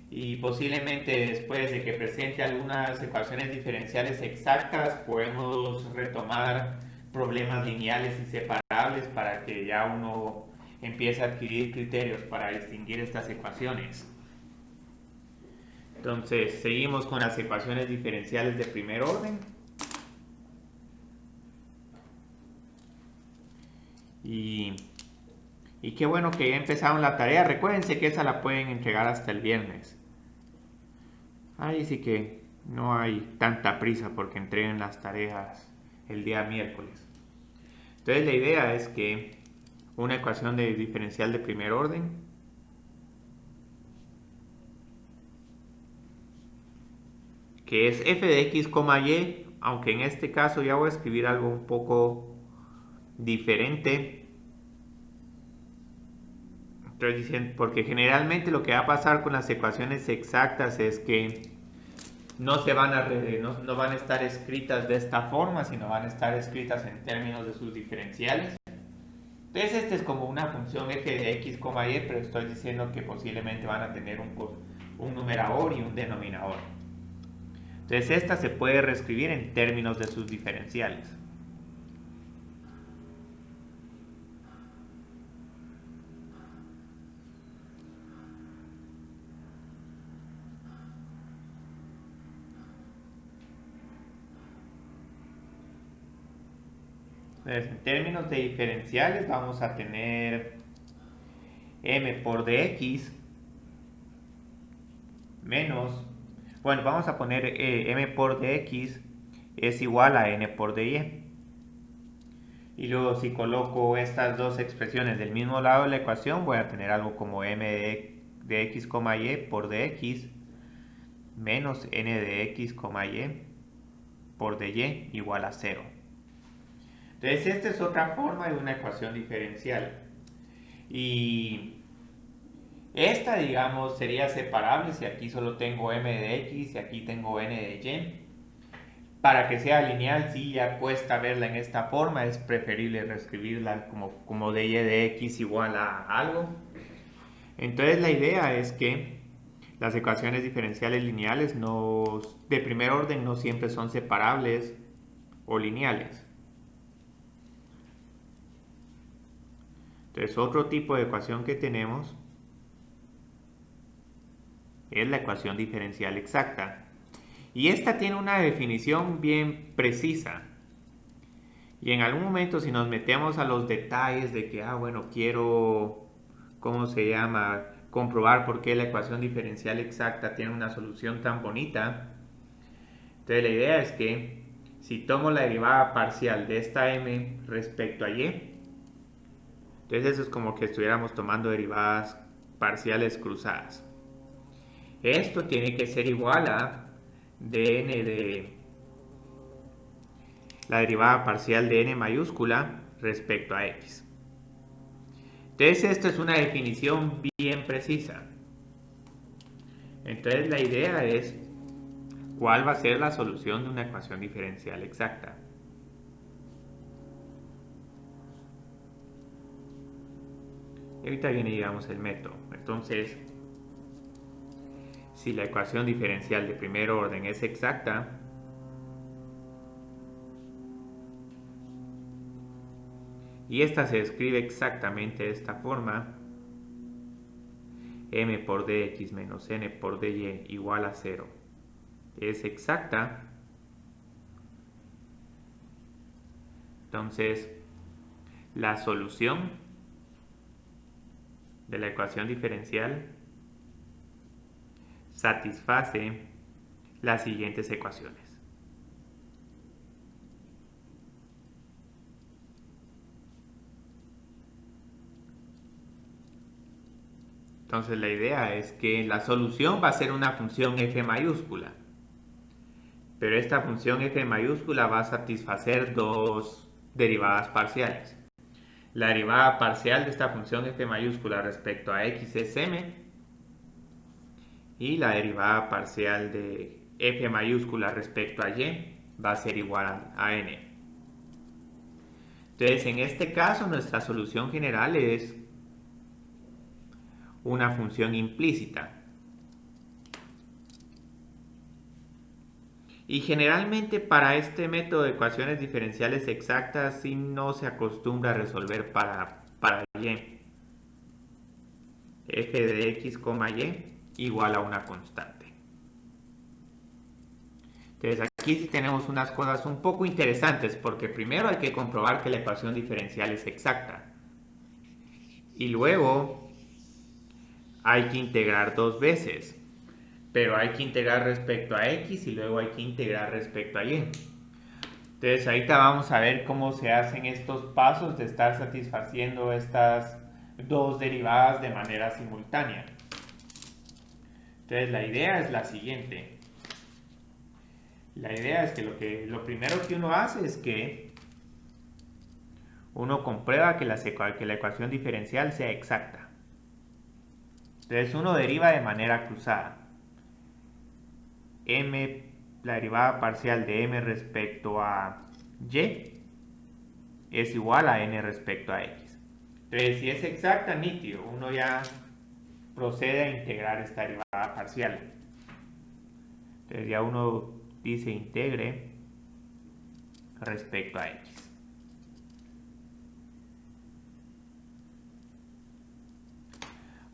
y posiblemente después de que presente algunas ecuaciones diferenciales exactas podemos retomar problemas lineales y separables para que ya uno empiece a adquirir criterios para distinguir estas ecuaciones. Entonces, seguimos con las ecuaciones diferenciales de primer orden. Y, y qué bueno que ya empezaron la tarea. Recuérdense que esa la pueden entregar hasta el viernes. Ahí sí que no hay tanta prisa porque entreguen las tareas el día miércoles. Entonces la idea es que una ecuación de diferencial de primer orden que es f de x, y, aunque en este caso ya voy a escribir algo un poco diferente. Entonces, porque generalmente lo que va a pasar con las ecuaciones exactas es que no van a estar escritas de esta forma, sino van a estar escritas en términos de sus diferenciales. Entonces este es como una función f de x, y, pero estoy diciendo que posiblemente van a tener un numerador y un denominador. Entonces esta se puede reescribir en términos de sus diferenciales. Entonces, en términos de diferenciales vamos a tener m por dx menos, bueno, vamos a poner m por dx es igual a n por dy. Y luego si coloco estas dos expresiones del mismo lado de la ecuación voy a tener algo como m de x, y por dx menos n de x, y por dy igual a 0. Entonces esta es otra forma de una ecuación diferencial. Y esta, digamos, sería separable si aquí solo tengo m de x y aquí tengo n de y. Para que sea lineal, si ya cuesta verla en esta forma, es preferible reescribirla como dy de x igual a algo. Entonces la idea es que las ecuaciones diferenciales lineales de primer orden no siempre son separables o lineales. Entonces otro tipo de ecuación que tenemos es la ecuación diferencial exacta. Y esta tiene una definición bien precisa. Y en algún momento si nos metemos a los detalles de que, bueno, quiero, ¿cómo se llama? Comprobar por qué la ecuación diferencial exacta tiene una solución tan bonita. Entonces la idea es que si tomo la derivada parcial de esta m respecto a y, entonces eso es como que estuviéramos tomando derivadas parciales cruzadas. Esto tiene que ser igual a dn de la derivada parcial de n mayúscula respecto a x. Entonces esto es una definición bien precisa. Entonces la idea es cuál va a ser la solución de una ecuación diferencial exacta. Y ahorita viene, digamos, el método. Entonces, si la ecuación diferencial de primer orden es exacta, y esta se escribe exactamente de esta forma, m por dx menos n por dy igual a 0, es exacta, entonces la solución de la ecuación diferencial satisface las siguientes ecuaciones. Entonces la idea es que la solución va a ser una función f mayúscula. Pero esta función f mayúscula va a satisfacer dos derivadas parciales. La derivada parcial de esta función f mayúscula respecto a x es m. Y la derivada parcial de f mayúscula respecto a y va a ser igual a n. Entonces en este caso nuestra solución general es una función implícita. Y generalmente para este método de ecuaciones diferenciales exactas sí no se acostumbra a resolver para y. F de x, y igual a una constante. Entonces aquí sí tenemos unas cosas un poco interesantes, porque primero hay que comprobar que la ecuación diferencial es exacta. Y luego hay que integrar dos veces. Pero hay que integrar respecto a x y luego hay que integrar respecto a y. Entonces ahorita vamos a ver cómo se hacen estos pasos de estar satisfaciendo estas dos derivadas de manera simultánea. Entonces la idea es la siguiente. La idea es que lo primero que uno hace es que uno comprueba que la ecuación diferencial sea exacta. Entonces uno deriva de manera cruzada. La derivada parcial de m respecto a y es igual a n respecto a x. Entonces si es exacta, nítido, uno ya procede a integrar esta derivada parcial. Entonces ya uno dice integre respecto a x.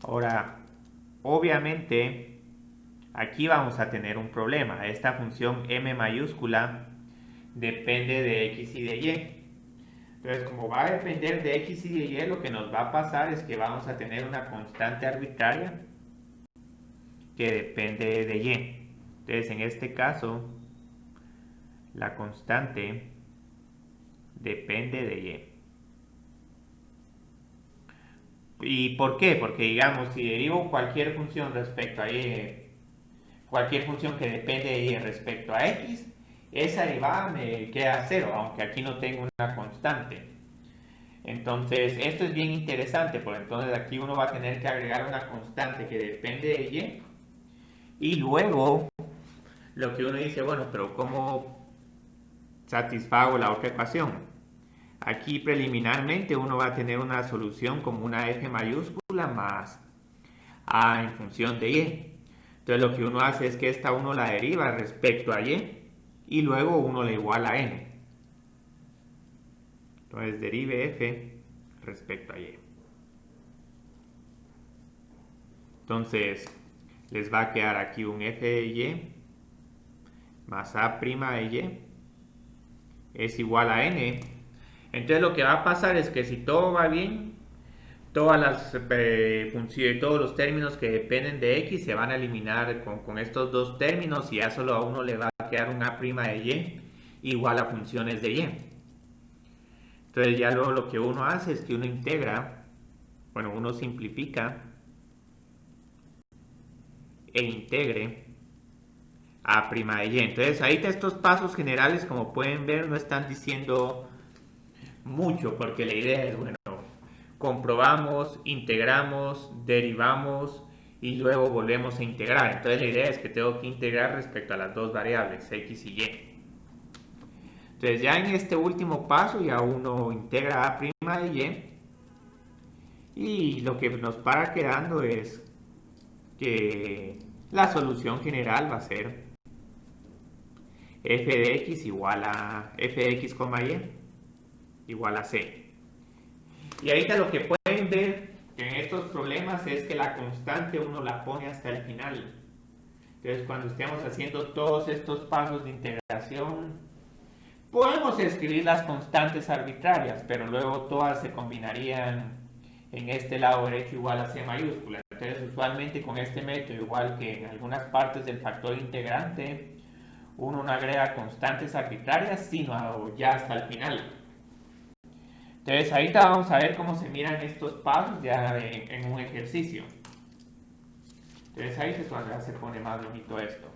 Ahora, obviamente, aquí vamos a tener un problema. Esta función m mayúscula depende de x y de y. Entonces, como va a depender de x y de y, lo que nos va a pasar es que vamos a tener una constante arbitraria que depende de y. Entonces, en este caso, la constante depende de y. ¿Y por qué? Porque digamos, si derivo cualquier función respecto a y, cualquier función que depende de y respecto a x, esa derivada me queda cero, aunque aquí no tengo una constante. Entonces, esto es bien interesante, porque entonces aquí uno va a tener que agregar una constante que depende de y, y luego lo que uno dice, bueno, pero ¿cómo satisfago la otra ecuación? Aquí preliminarmente uno va a tener una solución como una f mayúscula más a en función de y. Entonces lo que uno hace es que esta uno la deriva respecto a y luego uno le iguala a n. Entonces derive f respecto a y. Entonces les va a quedar aquí un f de y más a' de y es igual a n. Entonces lo que va a pasar es que si todo va bien, todas las funciones, todos los términos que dependen de x se van a eliminar con estos dos términos y ya solo a uno le va a quedar una prima de y igual a funciones de y. Entonces ya luego lo que uno hace es que uno integra, bueno, uno simplifica e integre a prima de y. Entonces ahorita estos pasos generales, como pueden ver, no están diciendo mucho, porque la idea es, bueno, comprobamos, integramos, derivamos y luego volvemos a integrar. Entonces la idea es que tengo que integrar respecto a las dos variables, x y y. Entonces ya en este último paso ya uno integra a' de y lo que nos para quedando es que la solución general va a ser f de x igual a f de x, y igual a c. Y ahorita lo que pueden ver en estos problemas es que la constante uno la pone hasta el final. Entonces cuando estemos haciendo todos estos pasos de integración, podemos escribir las constantes arbitrarias, pero luego todas se combinarían en este lado derecho igual a c mayúscula. Entonces usualmente con este método, igual que en algunas partes del factor integrante, uno no agrega constantes arbitrarias, sino ya hasta el final. Entonces ahorita vamos a ver cómo se miran estos pasos ya en un ejercicio. Entonces ahí es cuando ya se pone más bonito esto.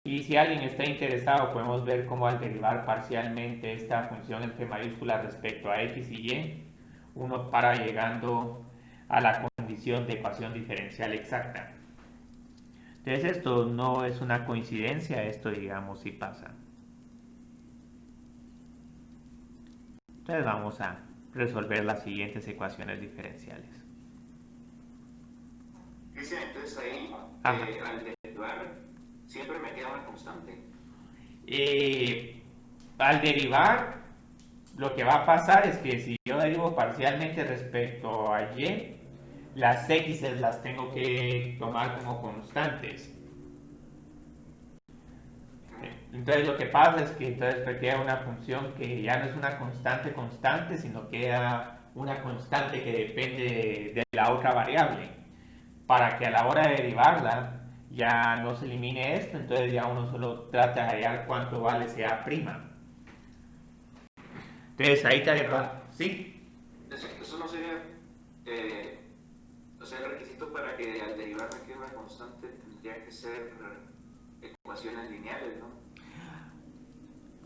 Y si alguien está interesado, podemos ver cómo al derivar parcialmente esta función en f mayúscula respecto a x y y, uno para llegando a la condición de ecuación diferencial exacta. Entonces esto no es una coincidencia, esto digamos sí pasa. Entonces vamos a resolver las siguientes ecuaciones diferenciales. Cristian, entonces ahí al derivar siempre me queda una constante. Al derivar, lo que va a pasar es que si yo derivo parcialmente respecto a y, las x las tengo que tomar como constantes. Entonces lo que pasa es que entonces queda una función que ya no es una constante constante, sino queda una constante que depende de la otra variable. Para que a la hora de derivarla ya no se elimine esto, entonces ya uno solo trata de hallar cuánto vale ese a'. Entonces ahí te ¿sí? Eso no sería, o sea, el requisito para que al derivar me quede una constante tendría que ser ecuaciones lineales, ¿no?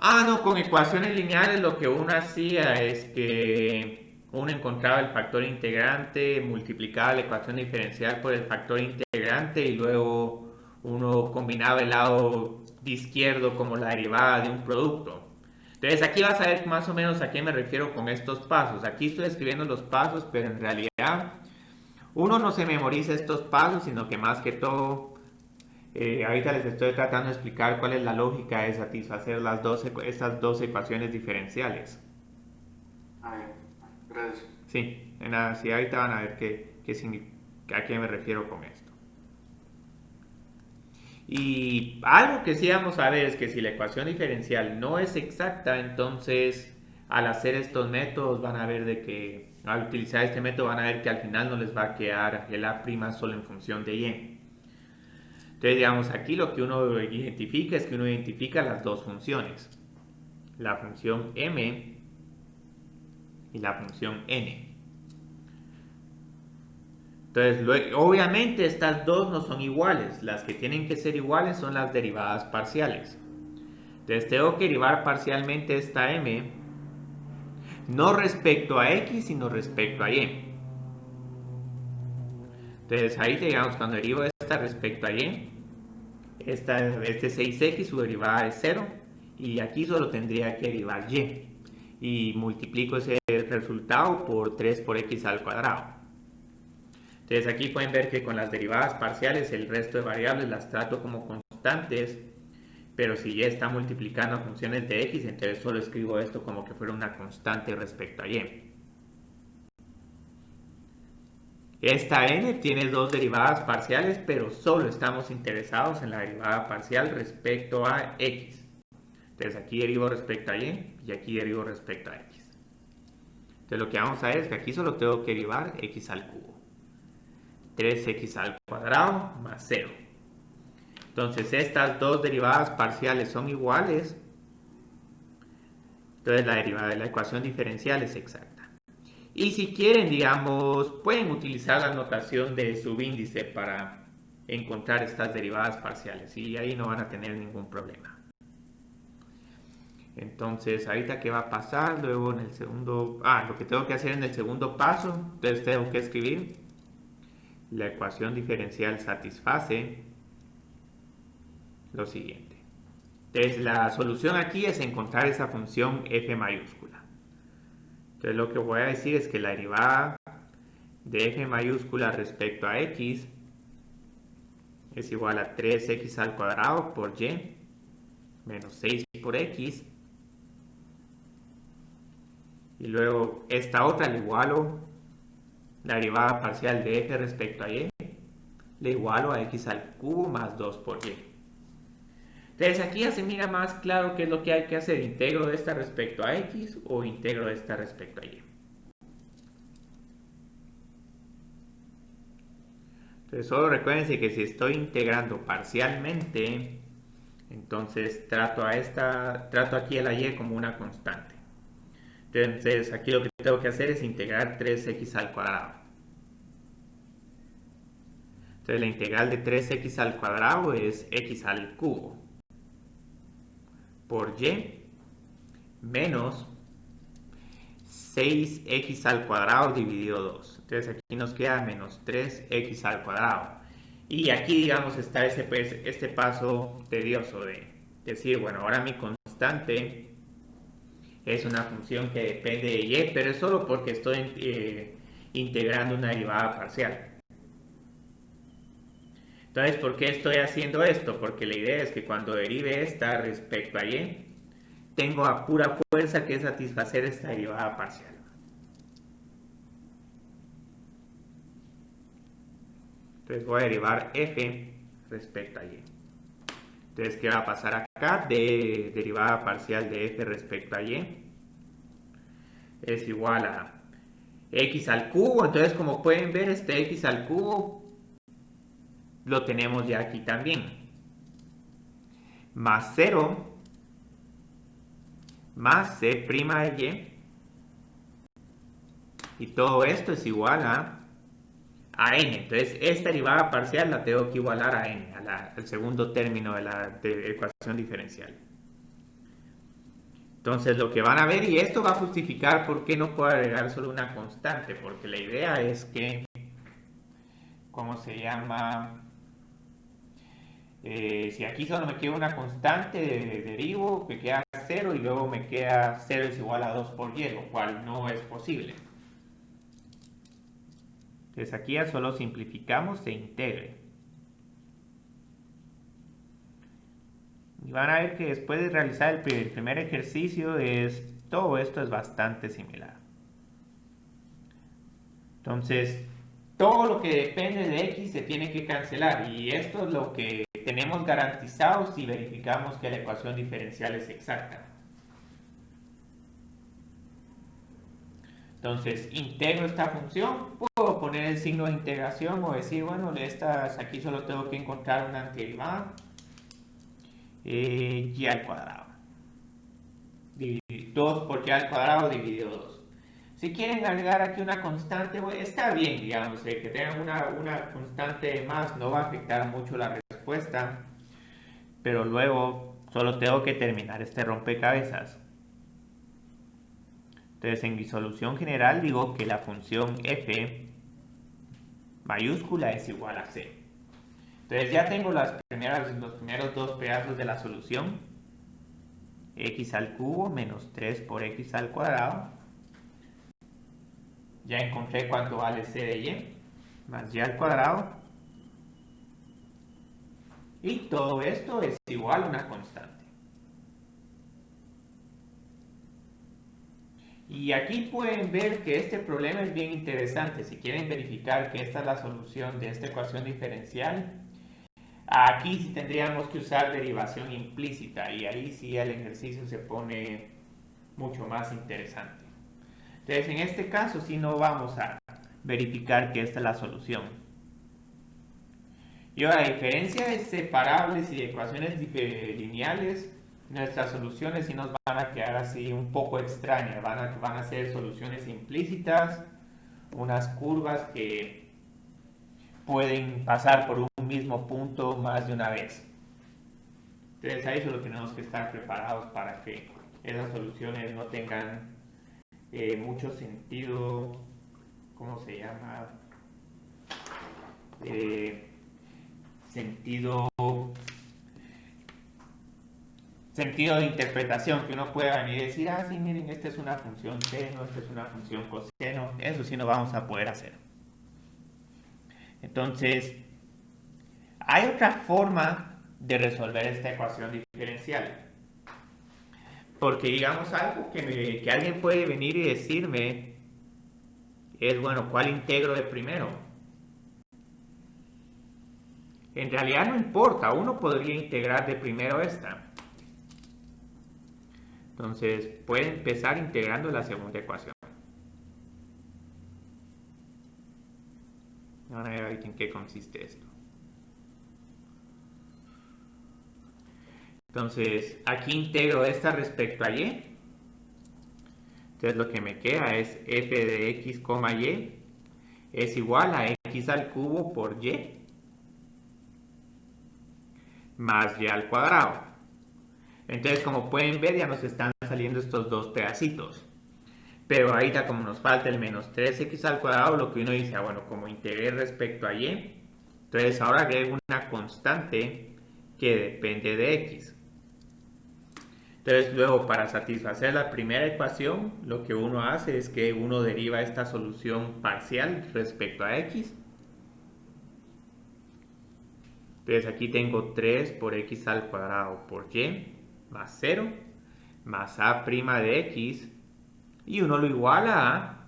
No, con ecuaciones lineales lo que uno hacía es que uno encontraba el factor integrante, multiplicaba la ecuación diferencial por el factor integrante y luego uno combinaba el lado izquierdo como la derivada de un producto. Entonces aquí vas a ver más o menos a qué me refiero con estos pasos. Aquí estoy escribiendo los pasos, pero en realidad uno no se memoriza estos pasos, sino que más que todo ahorita les estoy tratando de explicar cuál es la lógica de satisfacer estas dos ecuaciones diferenciales. Bien, gracias. Sí, en nada, sí, ahorita van a ver a qué me refiero con esto. Y algo que sí vamos a ver es que si la ecuación diferencial no es exacta, entonces al hacer estos métodos van a ver de que al utilizar este método van a ver que al final no les va a quedar el a' solo en función de y. Entonces, digamos, aquí lo que uno identifica es que uno identifica las dos funciones, la función m y la función n. Entonces, obviamente estas dos no son iguales, las que tienen que ser iguales son las derivadas parciales. Entonces, tengo que derivar parcialmente esta m, no respecto a x, sino respecto a y. Entonces, ahí digamos, cuando derivo esta respecto a y, este 6x, su derivada es 0, y aquí solo tendría que derivar y. Y multiplico ese resultado por 3 por x al cuadrado. Entonces aquí pueden ver que con las derivadas parciales el resto de variables las trato como constantes, pero si ya está multiplicando funciones de x, entonces solo escribo esto como que fuera una constante respecto a y. Esta n tiene dos derivadas parciales, pero solo estamos interesados en la derivada parcial respecto a x. Entonces aquí derivo respecto a y y aquí derivo respecto a x. Entonces lo que vamos a ver es que aquí solo tengo que derivar x al cubo. 3x al cuadrado más 0. Entonces estas dos derivadas parciales son iguales. Entonces la derivada de la ecuación diferencial es exacta. Y si quieren, digamos, pueden utilizar la notación de subíndice para encontrar estas derivadas parciales y ahí no van a tener ningún problema. Entonces, ahorita qué va a pasar, luego en el segundo, lo que tengo que hacer en el segundo paso, entonces tengo que escribir la ecuación diferencial satisface lo siguiente. Entonces, la solución aquí es encontrar esa función f mayúscula. Entonces, lo que voy a decir es que la derivada de f mayúscula respecto a x es igual a 3x al cuadrado por y menos 6 por x. Y luego esta otra le igualo la derivada parcial de f respecto a y, le igualo a x al cubo más 2 por y. Entonces aquí ya se mira más claro qué es lo que hay que hacer, integro de esta respecto a x o integro de esta respecto a y. Entonces solo recuérdense que si estoy integrando parcialmente, entonces trato aquí a la y como una constante. Entonces aquí lo que tengo que hacer es integrar 3x al cuadrado. Entonces la integral de 3x al cuadrado es x al cubo por y menos 6x al cuadrado dividido 2. Entonces aquí nos queda menos 3x al cuadrado. Y aquí, digamos, está este paso tedioso de decir, bueno, ahora mi constante es una función que depende de y, pero es solo porque estoy integrando una derivada parcial. Entonces, ¿por qué estoy haciendo esto? Porque la idea es que cuando derive esta respecto a y, tengo a pura fuerza que satisfacer esta derivada parcial. Entonces voy a derivar f respecto a y. Entonces, ¿qué va a pasar acá? De derivada parcial de f respecto a y es igual a x al cubo. Entonces, como pueden ver, este x al cubo lo tenemos ya aquí también. Más 0 más c' de y. Y todo esto es igual a n. Entonces, esta derivada parcial la tengo que igualar a n, al segundo término de la ecuación diferencial. Entonces, lo que van a ver, y esto va a justificar por qué no puedo agregar solo una constante, porque la idea es que, ¿cómo se llama? Si aquí solo me queda una constante, derivo, me queda 0 y luego me queda 0 es igual a 2 por y, lo cual no es posible. Entonces aquí ya solo simplificamos, se integre. Y van a ver que después de realizar el primer ejercicio, todo esto es bastante similar. Entonces, todo lo que depende de x se tiene que cancelar, y esto es lo que tenemos garantizado si verificamos que la ecuación diferencial es exacta. Entonces, integro esta función, puedo poner el signo de integración o decir, bueno, aquí solo tengo que encontrar una antiderivada, y al cuadrado. 2 por y al cuadrado dividido 2. Si quieren agregar aquí una constante, está bien, digamos, que tengan una constante más no va a afectar mucho la respuesta, pero luego solo tengo que terminar este rompecabezas. Entonces, en mi solución general digo que la función f mayúscula es igual a c. Entonces ya tengo los primeros dos pedazos de la solución. X al cubo menos 3 por x al cuadrado. Ya encontré cuánto vale c de y, más y al cuadrado. Y todo esto es igual a una constante. Y aquí pueden ver que este problema es bien interesante. Si quieren verificar que esta es la solución de esta ecuación diferencial, aquí sí tendríamos que usar derivación implícita, y ahí sí el ejercicio se pone mucho más interesante. Entonces, en este caso sí no vamos a verificar que esta es la solución. Y ahora, a diferencia de separables y de ecuaciones lineales, nuestras soluciones sí nos van a quedar así un poco extrañas. Van a ser soluciones implícitas, unas curvas que pueden pasar por un mismo punto más de una vez. Entonces ahí solo tenemos que estar preparados para que esas soluciones no tengan mucho sentido, ¿cómo se llama? Sentido de interpretación, que uno pueda venir y decir, ah, sí, miren, esta es una función seno, esta es una función coseno. Eso sí no vamos a poder hacer. Entonces, hay otra forma de resolver esta ecuación diferencial. Porque digamos algo que alguien puede venir y decirme es, bueno, ¿cuál integro de primero? En realidad no importa, uno podría integrar de primero esta. Entonces, puede empezar integrando la segunda ecuación. Van a ver en qué consiste esto. Entonces, aquí integro esta respecto a y. Entonces, lo que me queda es f de x, y es igual a x al cubo por y más y al cuadrado. Entonces, como pueden ver, ya nos están saliendo estos dos pedacitos. Pero ahorita, como nos falta el menos 3x al cuadrado, lo que uno dice, bueno, como integré respecto a y, entonces ahora agrego una constante que depende de x. Entonces, luego, para satisfacer la primera ecuación, lo que uno hace es que uno deriva esta solución parcial respecto a x. Entonces aquí tengo 3 por x al cuadrado por y más 0 más a' de x y uno lo iguala a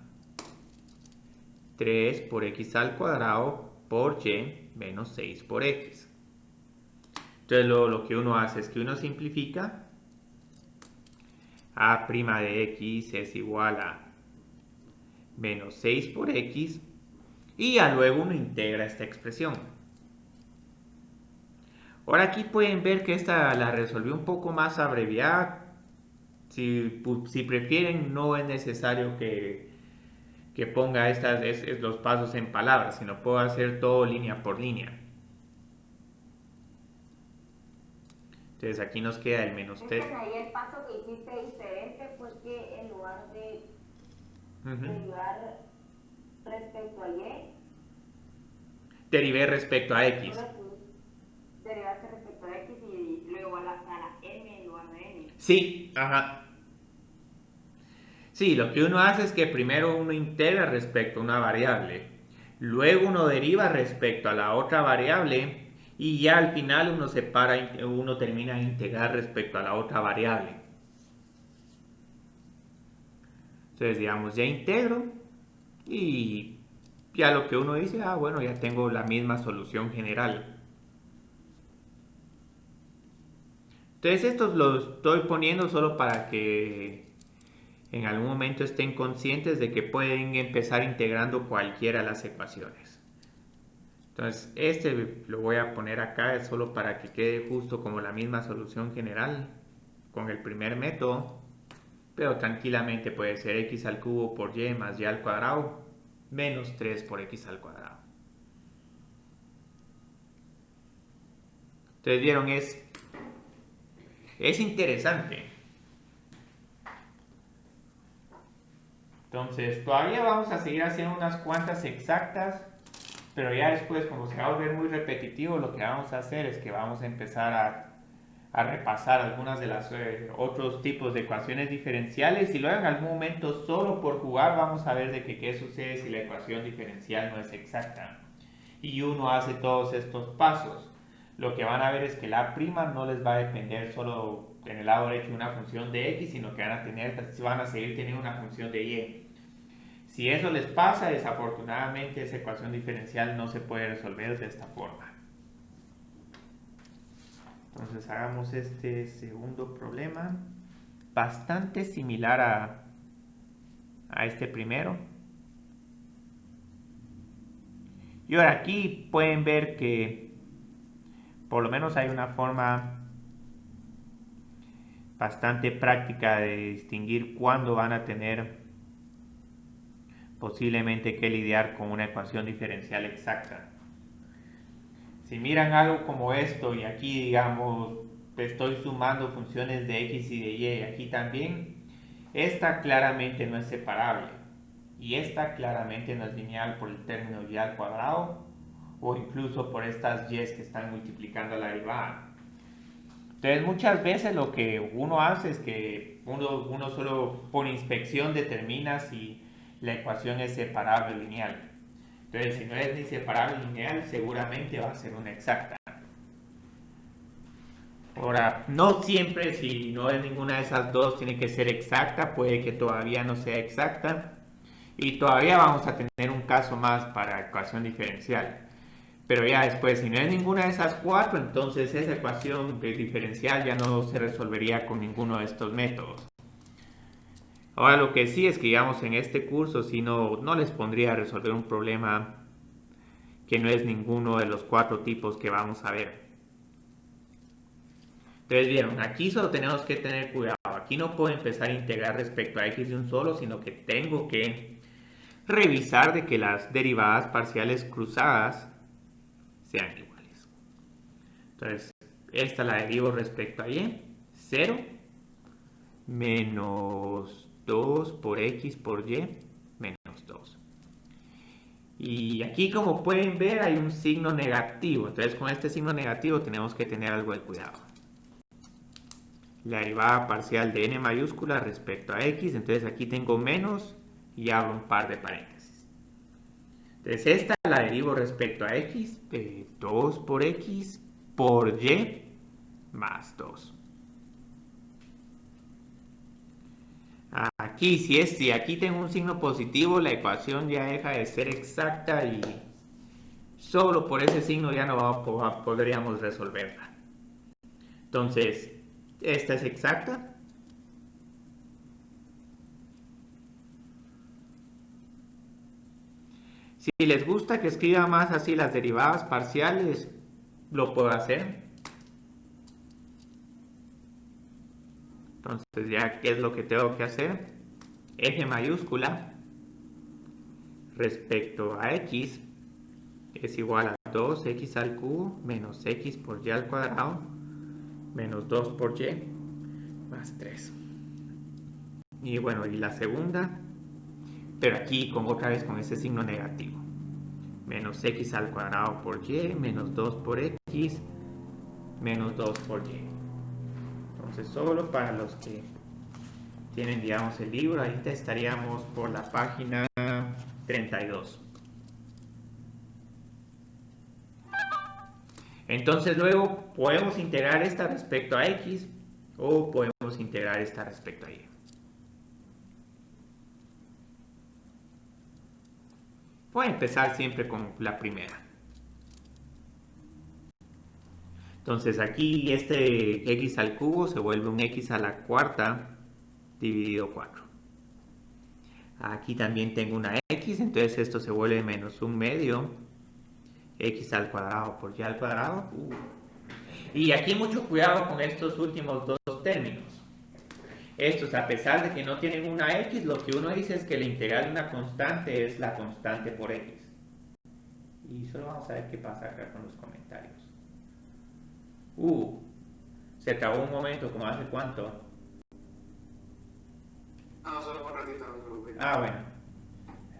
3 por x al cuadrado por y menos 6 por x. Entonces lo que uno hace es que uno simplifica. A' de x es igual a menos 6 por x y ya luego uno integra esta expresión. Ahora aquí pueden ver que esta la resolví un poco más abreviada. Si prefieren, no es necesario que ponga los pasos en palabras, sino puedo hacer todo línea por línea. Entonces aquí nos queda el menos 3. Ahí el paso que hiciste diferente fue que en lugar de derivar respecto a y, derivé respecto a x. Derivaste respecto a x y luego a la m en lugar de n. Sí, ajá. Sí, lo que uno hace es que primero uno integra respecto a una variable, luego uno deriva respecto a la otra variable y ya al final uno termina de integrar respecto a la otra variable. Entonces, digamos, ya integro y ya lo que uno dice, bueno, ya tengo la misma solución general. Entonces, estos los estoy poniendo solo para que en algún momento estén conscientes de que pueden empezar integrando cualquiera de las ecuaciones. Entonces, este lo voy a poner acá solo para que quede justo como la misma solución general con el primer método, pero tranquilamente puede ser x al cubo por y más y al cuadrado menos 3 por x al cuadrado. Entonces, vieron, es interesante. Entonces, todavía vamos a seguir haciendo unas cuantas exactas, pero ya después, como se va a volver muy repetitivo, lo que vamos a hacer es que vamos a empezar a repasar algunas de las otros tipos de ecuaciones diferenciales y luego en algún momento, solo por jugar, vamos a ver de que qué sucede si la ecuación diferencial no es exacta. Y uno hace todos estos pasos. Lo que van a ver es que la prima no les va a depender solo en el lado derecho de una función de x, sino que van a seguir teniendo una función de y. Si eso les pasa, desafortunadamente esa ecuación diferencial no se puede resolver de esta forma. Entonces hagamos este segundo problema, bastante similar a este primero. Y ahora aquí pueden ver que por lo menos hay una forma bastante práctica de distinguir cuándo van a tener posiblemente que lidiar con una ecuación diferencial exacta. Si miran algo como esto y aquí, digamos, estoy sumando funciones de x y de y, aquí también, esta claramente no es separable y esta claramente no es lineal por el término y al cuadrado o incluso por estas y's que están multiplicando la derivada. Entonces muchas veces lo que uno hace es que uno solo por inspección determina si la ecuación es separable o lineal. Entonces si no es ni separable ni lineal, seguramente va a ser una exacta. Ahora, no siempre, si no es ninguna de esas dos, tiene que ser exacta, puede que todavía no sea exacta. Y todavía vamos a tener un caso más para ecuación diferencial. Pero ya después, si no es ninguna de esas cuatro, entonces esa ecuación diferencial ya no se resolvería con ninguno de estos métodos. Ahora lo que sí es que, digamos, en este curso si no les pondría a resolver un problema que no es ninguno de los cuatro tipos que vamos a ver. Entonces vieron, aquí solo tenemos que tener cuidado. Aquí no puedo empezar a integrar respecto a x de un solo, sino que tengo que revisar de que las derivadas parciales cruzadas sean iguales. Entonces, esta la derivo respecto a y, 0 menos 2 por x por y menos 2. Y aquí, como pueden ver, hay un signo negativo. Entonces, con este signo negativo tenemos que tener algo de cuidado. La derivada parcial de n mayúscula respecto a x. Entonces, aquí tengo menos y abro un par de paréntesis. Entonces, esta la derivo respecto a x, 2 por x por y más 2. Aquí, si aquí tengo un signo positivo, la ecuación ya deja de ser exacta y solo por ese signo ya no podríamos resolverla. Entonces, esta es exacta. Si les gusta que escriba más así las derivadas parciales, lo puedo hacer. Entonces ya, ¿qué es lo que tengo que hacer? F mayúscula respecto a x es igual a 2x al cubo menos x por y al cuadrado menos 2 por y más 3. Y bueno, y la segunda, pero aquí otra vez con ese signo negativo. Menos x al cuadrado por y menos 2 por x menos 2 por y. Entonces solo para los que tienen, digamos, el libro, ahí estaríamos por la página 32. Entonces luego podemos integrar esta respecto a x o podemos integrar esta respecto a y. Voy a empezar siempre con la primera. Entonces aquí este x al cubo se vuelve un x a la cuarta dividido 4. Aquí también tengo una x, entonces esto se vuelve menos un medio x al cuadrado por y al cuadrado. Y aquí mucho cuidado con estos últimos dos términos. Estos, a pesar de que no tienen una x, lo que uno dice es que la integral de una constante es la constante por x. Y solo vamos a ver qué pasa acá con los comentarios. Se trabó un momento, ¿como hace cuánto? No, solo un ratito, no me preocupes. Bueno.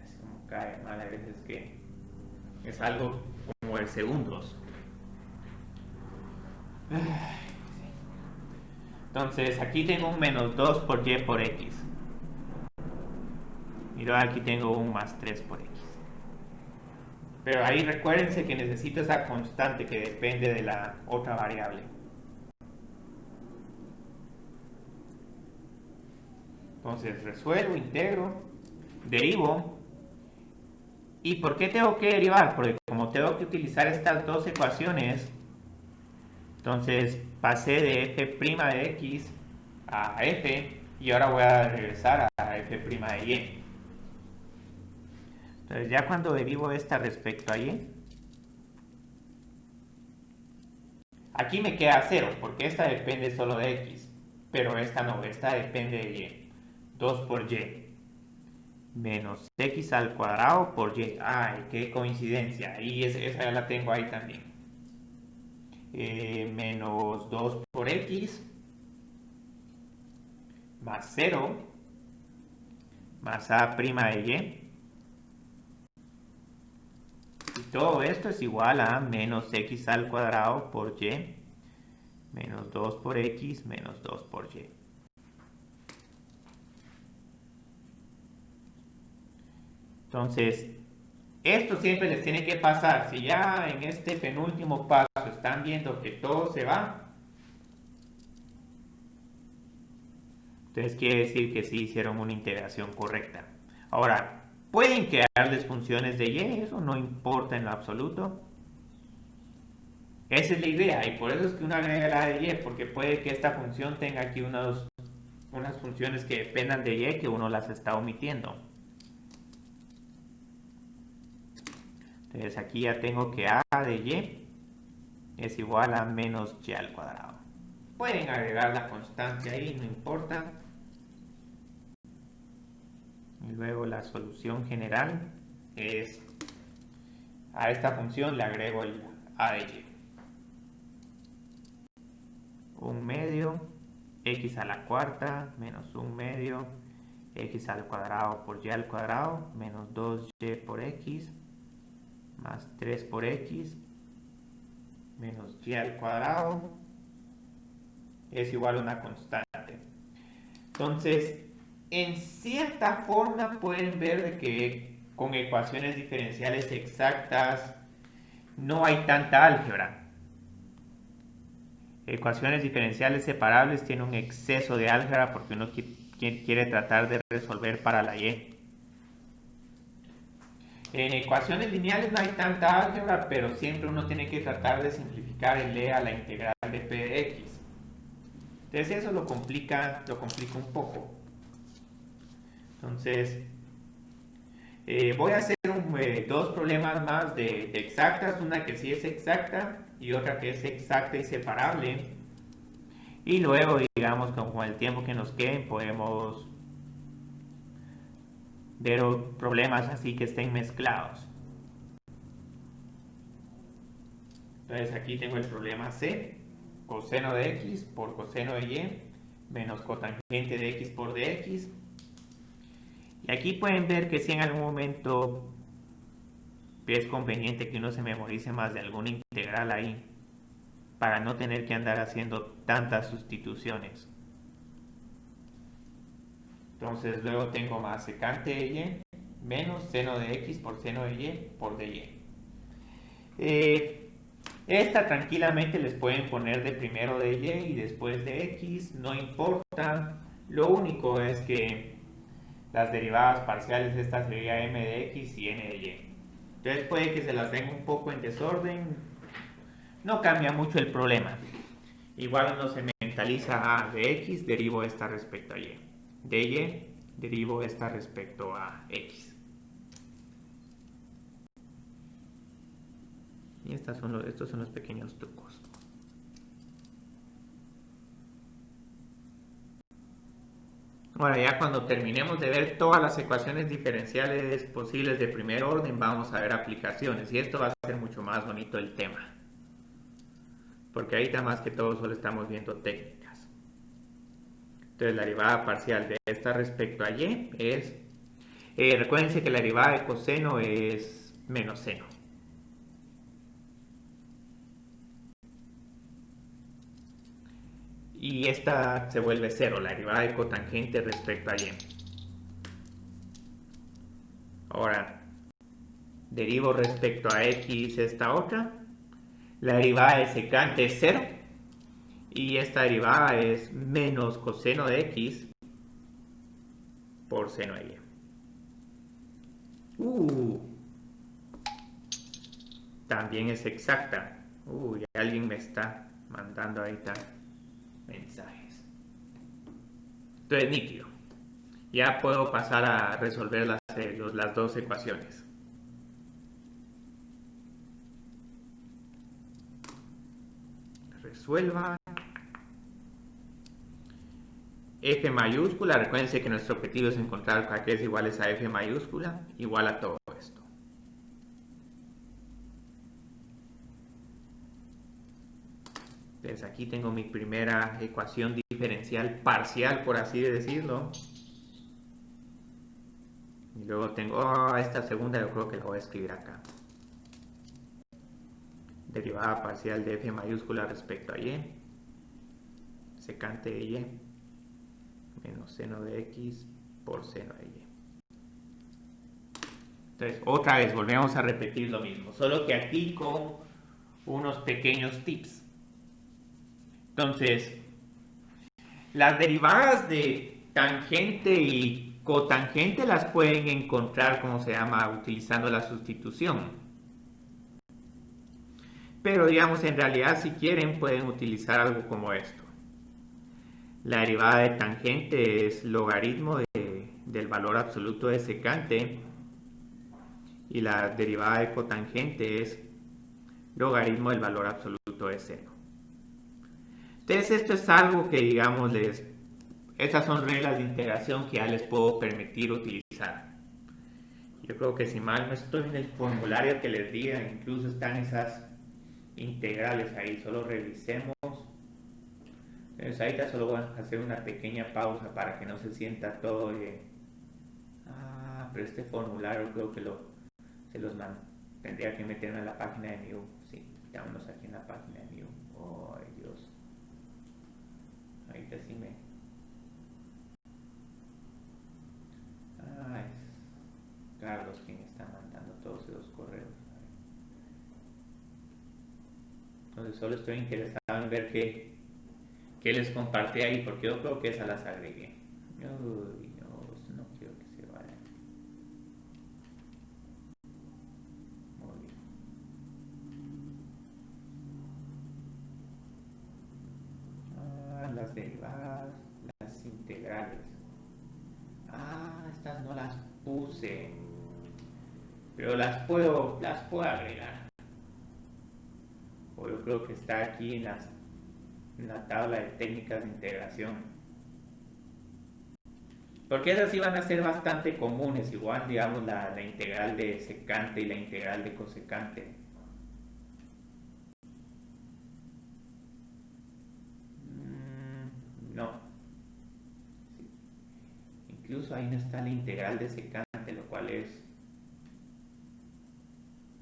Es como cae mal a veces que es algo como de segundos. Entonces aquí tengo un menos 2 por y por x. Y luego aquí tengo un más 3 por x. Pero ahí recuérdense que necesito esa constante que depende de la otra variable. Entonces resuelvo, integro, derivo. ¿Y por qué tengo que derivar? Porque como tengo que utilizar estas dos ecuaciones, entonces pasé de f' de x a f y ahora voy a regresar a f' de y. Entonces ya cuando derivo esta respecto a y, aquí me queda 0 porque esta depende solo de x, pero esta no, esta depende de y. 2 por y menos x al cuadrado por y. ¡Ay, qué coincidencia! Y esa ya la tengo ahí también. Menos 2 por x más 0 más a' de y. Y todo esto es igual a menos x al cuadrado por y menos 2 por x menos 2 por y. Entonces, esto siempre les tiene que pasar. Si ya en este penúltimo paso están viendo que todo se va, entonces quiere decir que sí hicieron una integración correcta. Ahora, pueden quedarles funciones de y, eso no importa en lo absoluto. Esa es la idea, y por eso es que uno agrega la de y, porque puede que esta función tenga aquí unas funciones que dependan de y que uno las está omitiendo. Entonces aquí ya tengo que a de y es igual a menos y al cuadrado. Pueden agregar la constante ahí, no importa. Y luego la solución general es, a esta función le agrego el a de y. 1 medio x a la cuarta menos 1 medio x al cuadrado por y al cuadrado menos 2y por x más 3 por x menos y al cuadrado es igual a una constante. Entonces, en cierta forma pueden ver de que con ecuaciones diferenciales exactas no hay tanta álgebra. ecuaciones diferenciales separables tiene un exceso de álgebra porque uno quiere tratar de resolver para la y. En ecuaciones lineales no hay tanta álgebra, pero siempre uno tiene que tratar de simplificar el e a la integral de p de x. Entonces eso lo complica un poco. Entonces voy a hacer dos problemas más de exactas, una que sí es exacta y otra que es exacta y separable. Y luego, digamos, con el tiempo que nos quede, podemos ver problemas así que estén mezclados. Entonces aquí tengo el problema C, coseno de x por coseno de y menos cotangente de x por dx. Y aquí pueden ver que si en algún momento es conveniente que uno se memorice más de alguna integral ahí para no tener que andar haciendo tantas sustituciones. Entonces luego tengo más secante de y menos seno de x por seno de y por dy. Esta tranquilamente les pueden poner de primero de y y después de x, no importa. Lo único es que las derivadas parciales, esta sería m de x y n de y. Entonces puede que se las den un poco en desorden, no cambia mucho el problema. Igual uno se mentaliza a de x, derivo esta respecto a y. De y, derivo esta respecto a x. Y estos son los pequeños trucos. Ahora ya cuando terminemos de ver todas las ecuaciones diferenciales posibles de primer orden, vamos a ver aplicaciones. Y esto va a ser mucho más bonito el tema. Porque ahorita más que todo solo estamos viendo técnicas. Entonces la derivada parcial de esta respecto a y es... recuérdense que la derivada de coseno es menos seno. Y esta se vuelve cero, la derivada de cotangente respecto a y. Ahora, derivo respecto a x esta otra. La derivada de secante es 0. Y esta derivada es menos coseno de x por seno de y. También es exacta. Alguien me está mandando ahorita mensajes. Entonces, nítido. Ya puedo pasar a resolver las dos ecuaciones. Resuelva. F mayúscula, recuérdense que nuestro objetivo es encontrar k que es iguales a F mayúscula, igual a todo esto. Entonces aquí tengo mi primera ecuación diferencial parcial, por así decirlo. Y luego tengo esta segunda, yo creo que la voy a escribir acá. Derivada parcial de F mayúscula respecto a y. Secante de y. Menos seno de x por seno de y. Entonces, otra vez, volvemos a repetir lo mismo. Solo que aquí con unos pequeños tips. Entonces, las derivadas de tangente y cotangente las pueden encontrar, como se llama, utilizando la sustitución. Pero digamos, en realidad si quieren pueden utilizar algo como esto. La derivada de tangente es logaritmo del valor absoluto de secante y la derivada de cotangente es logaritmo del valor absoluto de seno. Entonces esto es algo que digamos estas son reglas de integración que ya les puedo permitir utilizar. Yo creo que si mal no estoy en el formulario que les diga, incluso están esas integrales ahí, solo revisemos. Entonces ahorita solo voy a hacer una pequeña pausa para que no se sienta todo pero este formulario creo que se los tendría que meterme en la página de Miu. Sí, vámonos aquí en la página de Miu. Ay, Dios. Ahorita sí me... es Carlos quien está mandando todos esos correos. Entonces solo estoy interesado en ver qué que les compartí ahí, porque yo creo que esas las agregué. Uy, no quiero que se vayan. Muy bien. Las derivadas, las integrales. Estas no las puse, pero las puedo agregar. O yo creo que está aquí en la tabla de técnicas de integración. Porque esas sí van a ser bastante comunes, igual digamos la integral de secante y la integral de cosecante. No. Sí. Incluso ahí no está la integral de secante, lo cual es...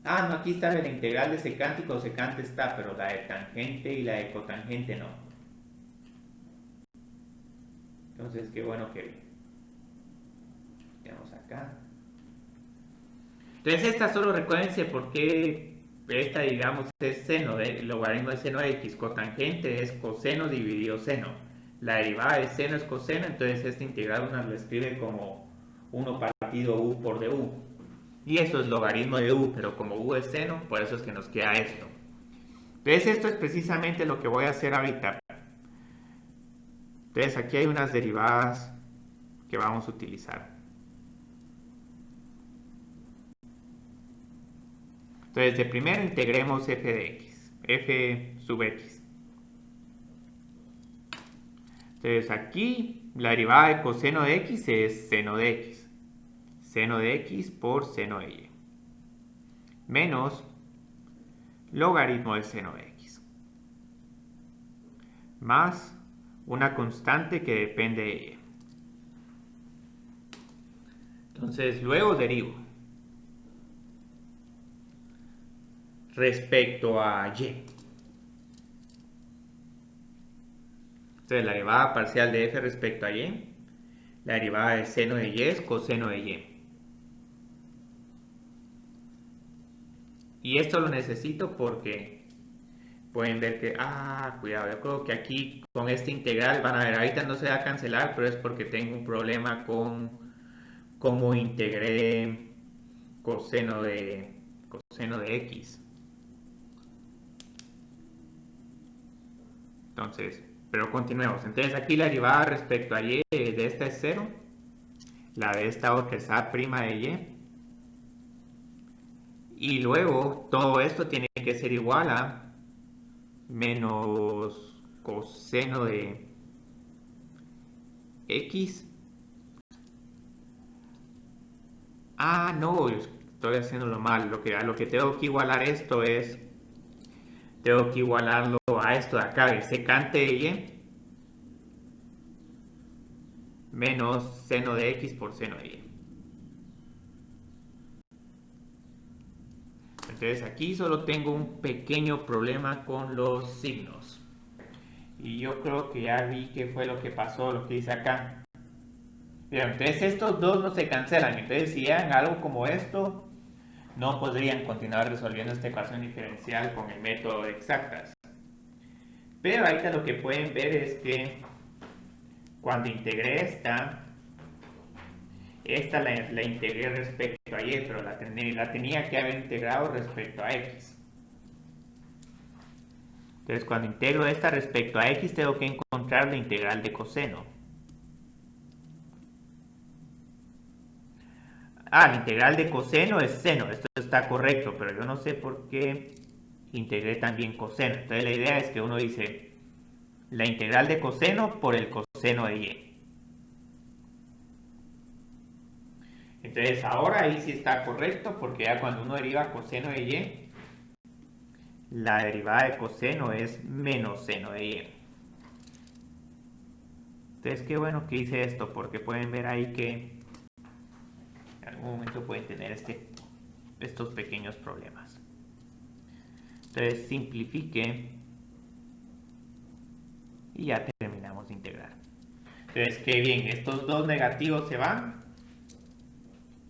no, aquí está la integral de secante y cosecante está, pero la de tangente y la de cotangente no. Entonces, qué bueno que tenemos acá. Entonces, esta solo recuérdense por qué esta, digamos, es seno, el logaritmo de seno de x, cotangente es coseno dividido seno. La derivada de seno es coseno, entonces esta integral uno lo escribe como 1 partido u por du. Y eso es logaritmo de u, pero como u es seno, por eso es que nos queda esto. Entonces esto es precisamente lo que voy a hacer ahorita. Entonces aquí hay unas derivadas que vamos a utilizar. Entonces de primero integremos f de x, f sub x. Entonces aquí la derivada de coseno de x es seno de x. Seno de x por seno de y. Menos logaritmo de seno de x. Más una constante que depende de y. Entonces luego derivo respecto a y. Entonces la derivada parcial de f respecto a y, la derivada de seno de y es coseno de y. Y esto lo necesito porque pueden ver que, cuidado, yo creo que aquí con esta integral, van a ver, ahorita no se va a cancelar, pero es porque tengo un problema con cómo integré coseno de x. Entonces, pero continuemos. Entonces aquí la derivada respecto a y de esta es 0, la de esta otra es a' de y. Y luego todo esto tiene que ser igual a menos coseno de x. No, estoy haciéndolo mal. Lo que tengo que igualar esto es, tengo que igualarlo a esto de acá, de secante de y menos seno de x por seno de y. Entonces aquí solo tengo un pequeño problema con los signos. Y yo creo que ya vi qué fue lo que pasó, lo que hice acá. Bien, entonces estos dos no se cancelan. Entonces si hagan algo como esto, no podrían continuar resolviendo esta ecuación diferencial con el método de exactas. Pero ahorita lo que pueden ver es que cuando integré esta la integré respecto a y, pero la tenía que haber integrado respecto a x. Entonces cuando integro esta respecto a x tengo que encontrar la integral de coseno. La integral de coseno es seno, esto está correcto, pero yo no sé por qué integré también coseno. Entonces la idea es que uno dice la integral de coseno por el coseno de y. Entonces ahora ahí sí está correcto, porque ya cuando uno deriva coseno de y, la derivada de coseno es menos seno de y. Entonces qué bueno que hice esto, porque pueden ver ahí que en algún momento pueden tener estos pequeños problemas. Entonces simplifique y ya terminamos de integrar. Entonces qué bien, estos dos negativos se van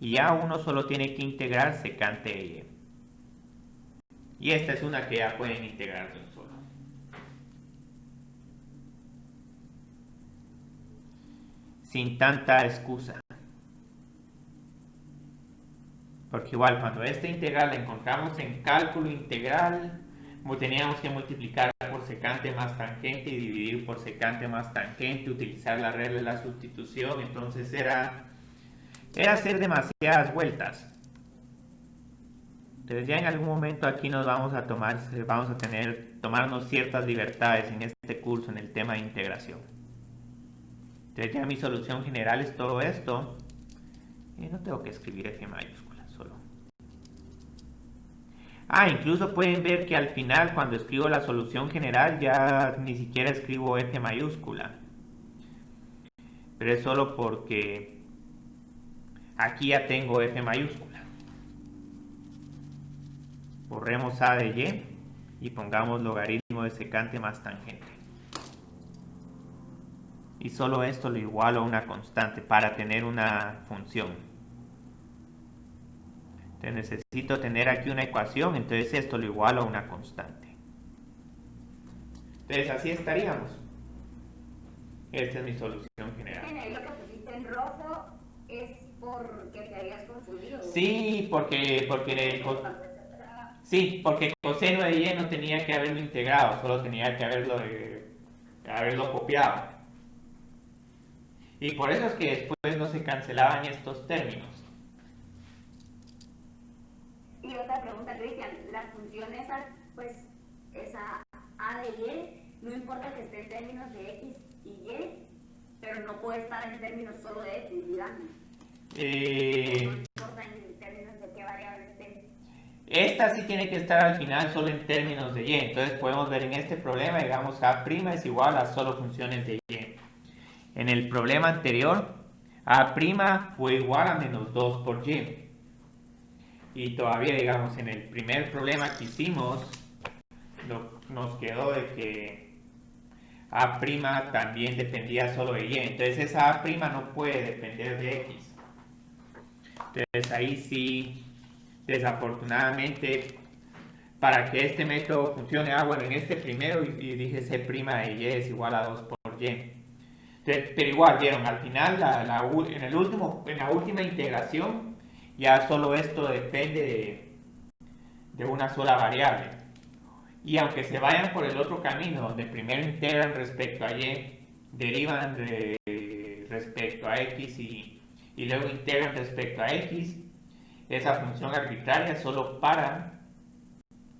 y ya uno solo tiene que integrar secante de y. Y esta es una que ya pueden integrar de un solo. sin tanta excusa. Porque igual cuando esta integral la encontramos en cálculo integral, teníamos que multiplicar por secante más tangente y dividir por secante más tangente, utilizar la regla de la sustitución, entonces era hacer demasiadas vueltas. Entonces ya en algún momento aquí nos vamos a tomarnos ciertas libertades en este curso en el tema de integración. Entonces ya mi solución general es todo esto. Y no tengo que escribir F mayúscula, solo. Incluso pueden ver que al final cuando escribo la solución general ya ni siquiera escribo F mayúscula. Pero es solo porque aquí ya tengo F mayúscula. Borremos A de Y y pongamos logaritmo de secante más tangente. Y solo esto lo igualo a una constante para tener una función. Entonces necesito tener aquí una ecuación, entonces esto lo igualo a una constante. Entonces así estaríamos. Esta es mi solución general. Lo que pusiste en rojo es porque te habías confundido. Sí, porque coseno de Y no tenía que haberlo integrado, solo tenía que haberlo copiado. Y por eso es que después no se cancelaban estos términos. Y otra pregunta, Cristian, la función esa, pues, esa A de Y, no importa que esté en términos de X y Y, pero no puede estar en términos solo de X, digamos. No importa en términos de qué variable esté. Esta sí tiene que estar al final solo en términos de Y. Entonces podemos ver en este problema, digamos, A' es igual a solo funciones de Y. En el problema anterior, A' fue igual a menos 2 por Y. Y todavía, digamos, en el primer problema que hicimos, nos quedó de que A' también dependía solo de Y. Entonces esa A' no puede depender de X. Entonces ahí sí, desafortunadamente, para que este método funcione, bueno, en este primero y dije C' de Y es igual a 2 por Y. Entonces, pero igual, vieron, al final, en la última integración, ya solo esto depende de una sola variable. Y aunque se vayan por el otro camino, donde primero integran respecto a Y, derivan respecto a X y luego integran respecto a X, esa función arbitraria solo para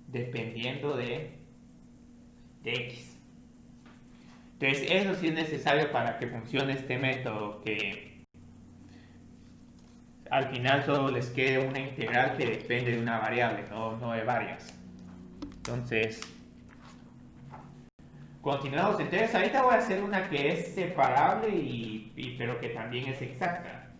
dependiendo de X. Entonces eso sí es necesario para que funcione este método, que al final solo les quede una integral que depende de una variable, no de varias. Entonces, continuamos. Entonces ahorita voy a hacer una que es separable pero que también es exacta.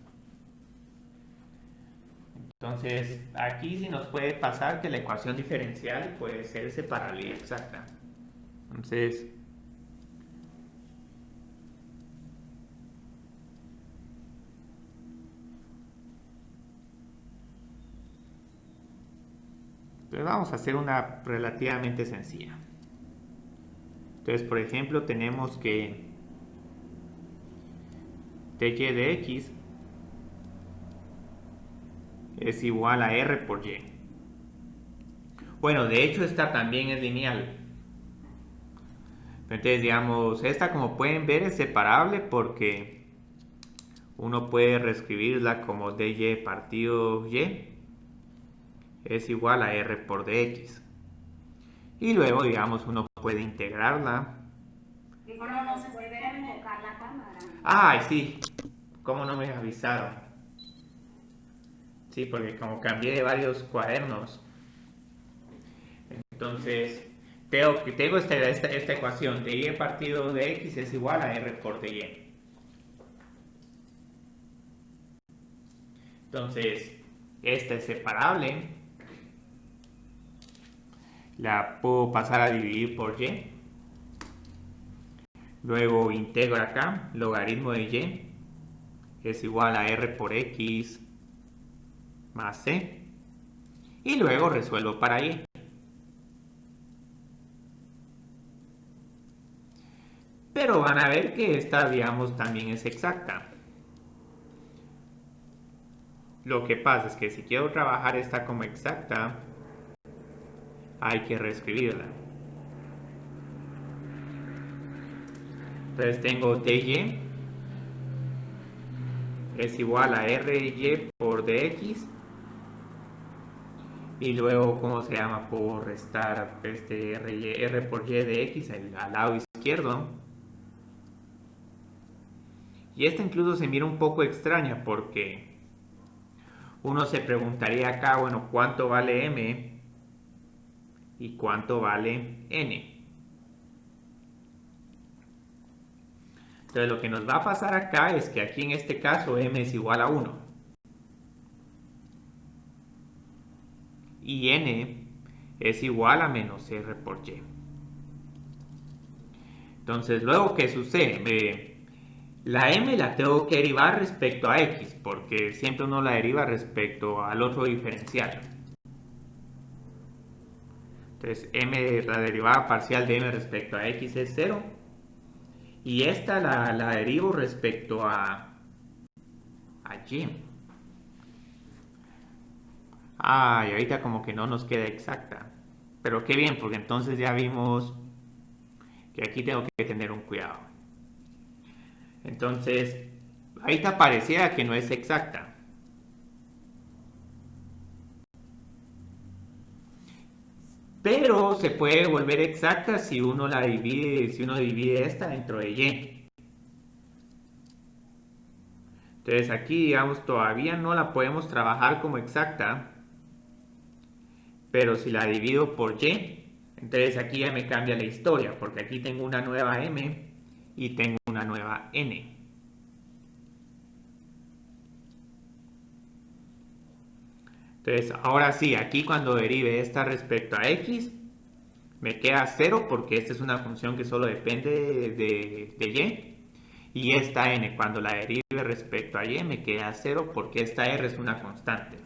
Entonces, aquí sí nos puede pasar que la ecuación diferencial puede ser separable y exacta. Entonces, vamos a hacer una relativamente sencilla. Entonces, por ejemplo, tenemos que dy de x es igual a r por y. Bueno, de hecho esta también es lineal. Entonces, digamos, esta como pueden ver es separable porque uno puede reescribirla como dy partido y es igual a r por dx. Y luego, digamos, uno puede integrarla. No se puede enfocar la cámara. Ay, sí. ¿Cómo no me avisaron? Sí, porque como cambié de varios cuadernos. Entonces, tengo esta ecuación de y partido de x es igual a r por dy. Entonces, esta es separable. La puedo pasar a dividir por y. Luego integro acá, logaritmo de y es igual a r por x más c. Y luego resuelvo para y. Pero van a ver que esta, digamos, también es exacta. Lo que pasa es que si quiero trabajar esta como exacta, hay que reescribirla. Entonces tengo dy es igual a ry por dx, y luego, ¿cómo se llama? Puedo restar este r por y de x al lado izquierdo. Y esta incluso se mira un poco extraña porque uno se preguntaría acá, bueno, ¿cuánto vale m y cuánto vale n? Entonces lo que nos va a pasar acá es que aquí en este caso m es igual a 1 y n es igual a menos r por y. Entonces luego, ¿qué sucede? La m la tengo que derivar respecto a x, porque siempre uno la deriva respecto al otro diferencial. Entonces m, la derivada parcial de m respecto a x es 0. Y esta la derivo respecto a y. Y ahorita como que no nos queda exacta. Pero qué bien, porque entonces ya vimos que aquí tengo que tener un cuidado. Entonces, ahorita parecía que no es exacta. Pero se puede volver exacta si uno la divide, si uno divide esta dentro de y. Entonces aquí, digamos, todavía no la podemos trabajar como exacta, pero si la divido por y, entonces aquí ya me cambia la historia, porque aquí tengo una nueva m y tengo una nueva n. Entonces ahora sí, aquí cuando derive esta respecto a x, me queda 0 porque esta es una función que solo depende de y. Y esta n, cuando la derive respecto a y, me queda 0 porque esta r es una constante.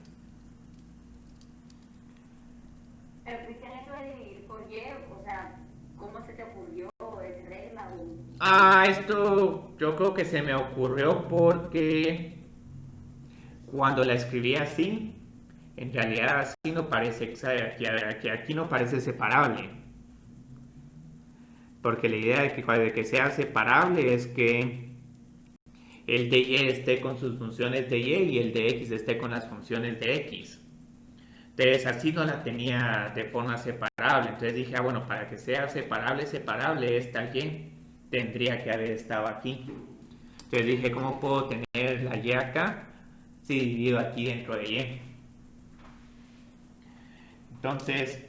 Pero Cristian, eso de dividir por y, o sea, ¿cómo se te ocurrió? ¿Es regla o...? Esto yo creo que se me ocurrió porque cuando la escribí así, en realidad así no parece, aquí no parece separable. Porque la idea de que sea separable es que el de y esté con sus funciones de y el de x esté con las funciones de x. Entonces así no la tenía de forma separable. Entonces dije, bueno, para que sea separable, esta y tendría que haber estado aquí. Entonces dije, ¿cómo puedo tener la y acá si divido aquí dentro de y? Entonces,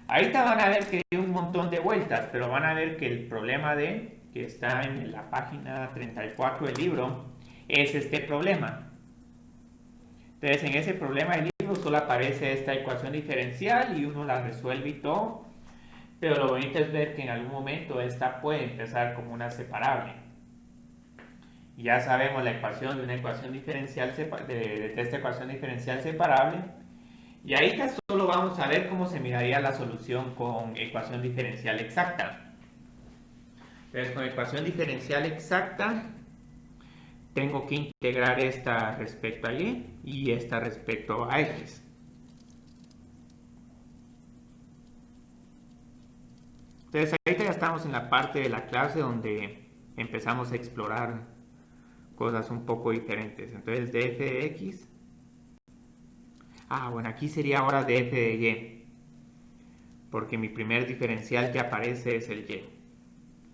ahorita van a ver que hay un montón de vueltas, pero van a ver que el problema que está en la página 34 del libro, es este problema. Entonces, en ese problema del libro solo aparece esta ecuación diferencial y uno la resuelve y todo, pero lo bonito es ver que en algún momento esta puede empezar como una separable. Ya sabemos la ecuación de una ecuación diferencial de esta ecuación diferencial separable. Y ahorita solo vamos a ver cómo se miraría la solución con ecuación diferencial exacta. Entonces, con ecuación diferencial exacta, tengo que integrar esta respecto a y esta respecto a x. Entonces, ahorita ya estamos en la parte de la clase donde empezamos a explorar cosas un poco diferentes. Entonces, df de x. Bueno, aquí sería ahora df de y, porque mi primer diferencial que aparece es el y.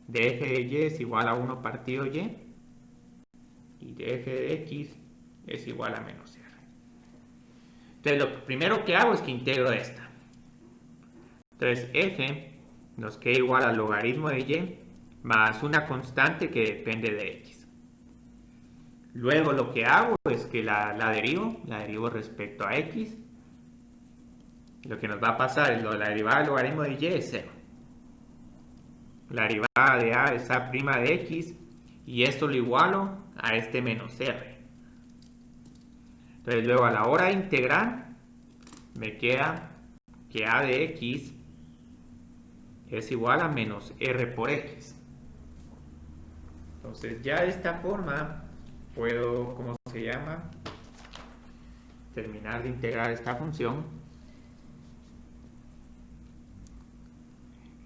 Df de y es igual a 1 partido y, y df de x es igual a menos r. Entonces lo primero que hago es que integro esta. Entonces f nos queda igual al logaritmo de y más una constante que depende de x. Luego lo que hago es que la derivo respecto a x. Lo que nos va a pasar es la derivada del logaritmo de y es 0. La derivada de a es a' de x y esto lo igualo a este menos r. Entonces luego a la hora de integrar me queda que a de x es igual a menos r por x. Entonces ya de esta forma puedo, ¿cómo se llama? terminar de integrar esta función.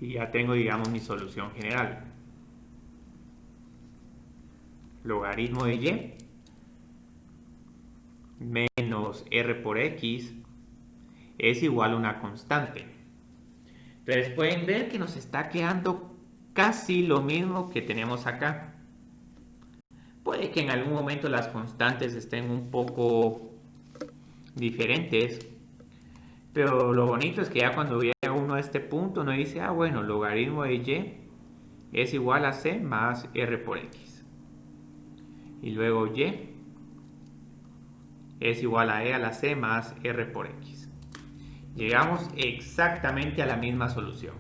Y ya tengo, digamos, mi solución general. Logaritmo de y menos r por x es igual a una constante. Entonces pueden ver que nos está quedando casi lo mismo que tenemos acá. Puede que en algún momento las constantes estén un poco diferentes, pero lo bonito es que ya cuando llega uno a este punto uno dice, ah bueno, logaritmo de y es igual a c más r por x. Y luego y es igual a e a la c más r por x. Llegamos exactamente a la misma solución.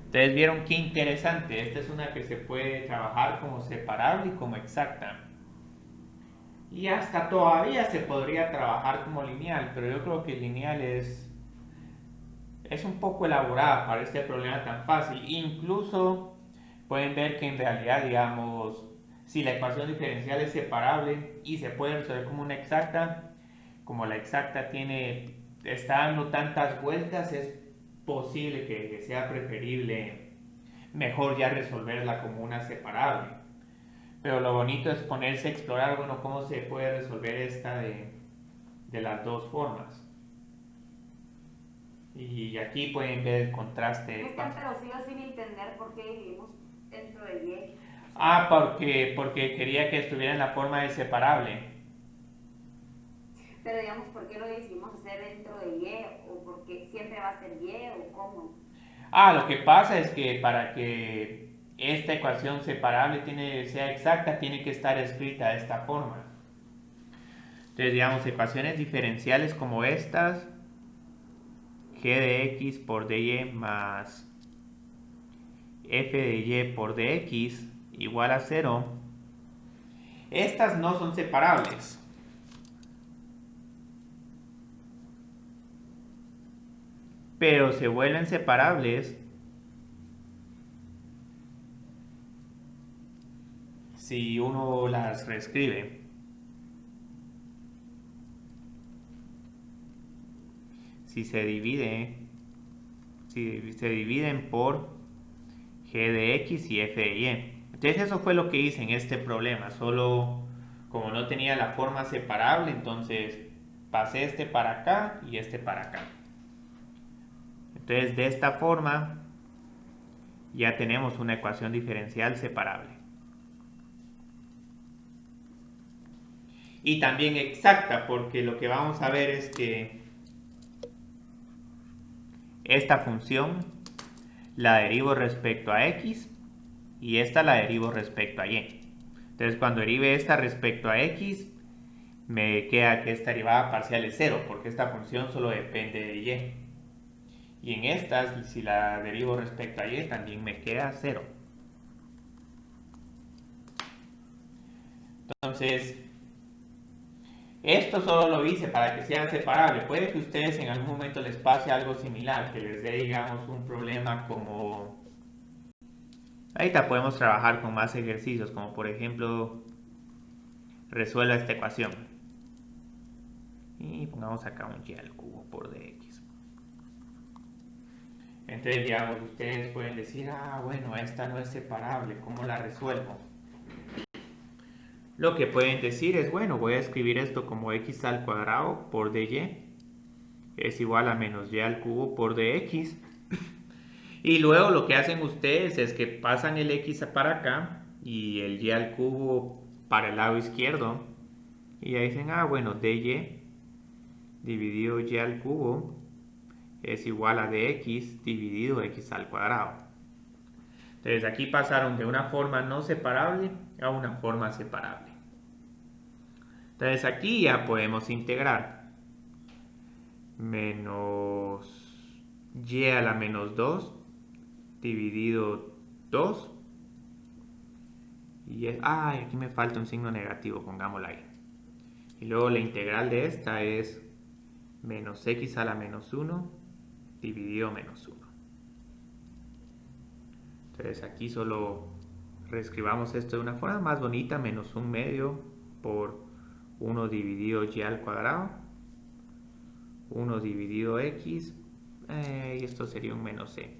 Ustedes vieron qué interesante. Esta es una que se puede trabajar como separable y como exacta. Y hasta todavía se podría trabajar como lineal, pero yo creo que lineal es un poco elaborada para este problema tan fácil. Incluso pueden ver que en realidad, digamos, si la ecuación diferencial es separable y se puede resolver como una exacta, como la exacta está dando tantas vueltas, es posible que sea preferible mejor ya resolverla como una separable. Pero lo bonito es ponerse a explorar, bueno, cómo se puede resolver esta de las dos formas. Y aquí pueden ver el contraste. Pero sigo sin entender por qué dividimos dentro de y. Ah, porque quería que estuviera en la forma de separable. Pero digamos, ¿por qué lo decidimos hacer dentro de y? ¿O porque siempre va a ser y? ¿O cómo? Ah, lo que pasa es que para que esta ecuación separable sea exacta, tiene que estar escrita de esta forma. Entonces, digamos, ecuaciones diferenciales como estas, g de x por dy más f de y por dx igual a 0. Estas no son separables. Pero se vuelven separables si uno las reescribe. Si se dividen por g de x y f de y. Entonces eso fue lo que hice en este problema. Solo como no tenía la forma separable, entonces pasé este para acá y este para acá. Entonces de esta forma ya tenemos una ecuación diferencial separable. Y también exacta, porque lo que vamos a ver es que esta función la derivo respecto a x y esta la derivo respecto a y. Entonces cuando derive esta respecto a x, me queda que esta derivada parcial es 0, porque esta función solo depende de y. Y en estas, si la derivo respecto a y, también me queda 0. Entonces, esto solo lo hice para que sean separables. Puede que a ustedes en algún momento les pase algo similar, que les dé, digamos, un problema como... Ahorita podemos trabajar con más ejercicios, como por ejemplo, resuelva esta ecuación. Y pongamos acá un y al cubo por dx. Entonces, digamos, ustedes pueden decir, ah, bueno, esta no es separable, ¿cómo la resuelvo? Lo que pueden decir es, bueno, voy a escribir esto como x al cuadrado por dy es igual a menos y al cubo por dx. Y luego lo que hacen ustedes es que pasan el x para acá y el y al cubo para el lado izquierdo. Y ya dicen, ah, bueno, dy dividido y al cubo es igual a dx dividido x al cuadrado. Entonces aquí pasaron de una forma no separable a una forma separable. Entonces aquí ya podemos integrar menos y a la menos 2 dividido 2 y aquí me falta un signo negativo, pongámoslo ahí. Y luego la integral de esta es menos x a la menos 1 dividido menos 1. Entonces aquí solo reescribamos esto de una forma más bonita, menos 1/2 por 1 dividido y al cuadrado, 1 dividido x, y esto sería un menos c.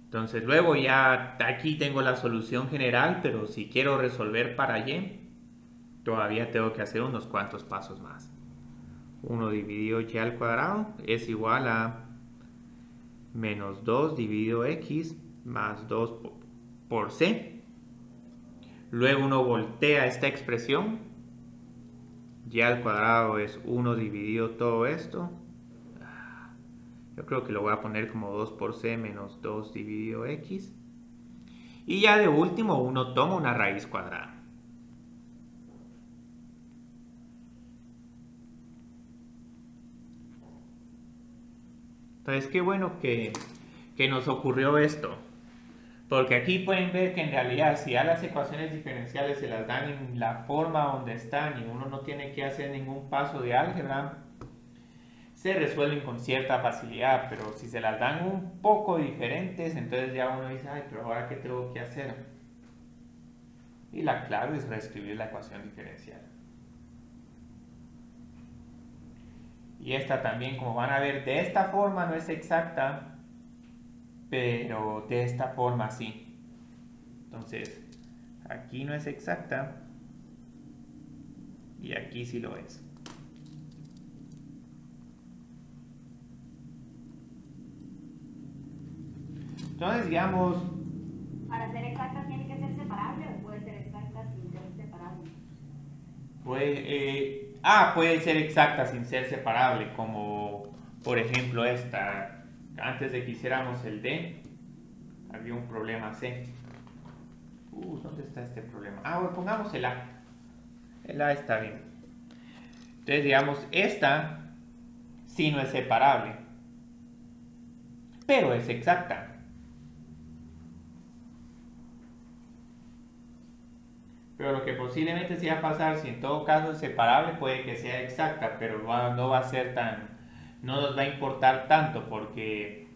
Entonces luego ya aquí tengo la solución general, pero si quiero resolver para y, todavía tengo que hacer unos cuantos pasos más. 1 dividido y al cuadrado es igual a menos 2 dividido x más 2 por c. Luego uno voltea esta expresión. Y al cuadrado es 1 dividido todo esto. Yo creo que lo voy a poner como 2 por c menos 2 dividido x. Y ya de último uno toma una raíz cuadrada. Entonces qué bueno que nos ocurrió esto. Porque aquí pueden ver que en realidad si a las ecuaciones diferenciales se las dan en la forma donde están y uno no tiene que hacer ningún paso de álgebra, se resuelven con cierta facilidad, pero si se las dan un poco diferentes, entonces ya uno dice, ay, pero ahora ¿qué tengo que hacer? Y la clave es reescribir la ecuación diferencial. Y esta también, como van a ver, de esta forma no es exacta, pero de esta forma sí. Entonces, aquí no es exacta y aquí sí lo es. Entonces, digamos... Para ser exacta tiene que ser separable o puede ser exacta sin ser separable. Puede ser exacta sin ser separable, como por ejemplo esta. Antes de que hiciéramos el D, había un problema C. ¿Dónde está este problema? Bueno, pongamos el A. El A está bien. Entonces, digamos, esta sí no es separable, pero es exacta. Pero lo que posiblemente sí va a pasar, si en todo caso es separable, puede que sea exacta, pero no va a ser no nos va a importar tanto, porque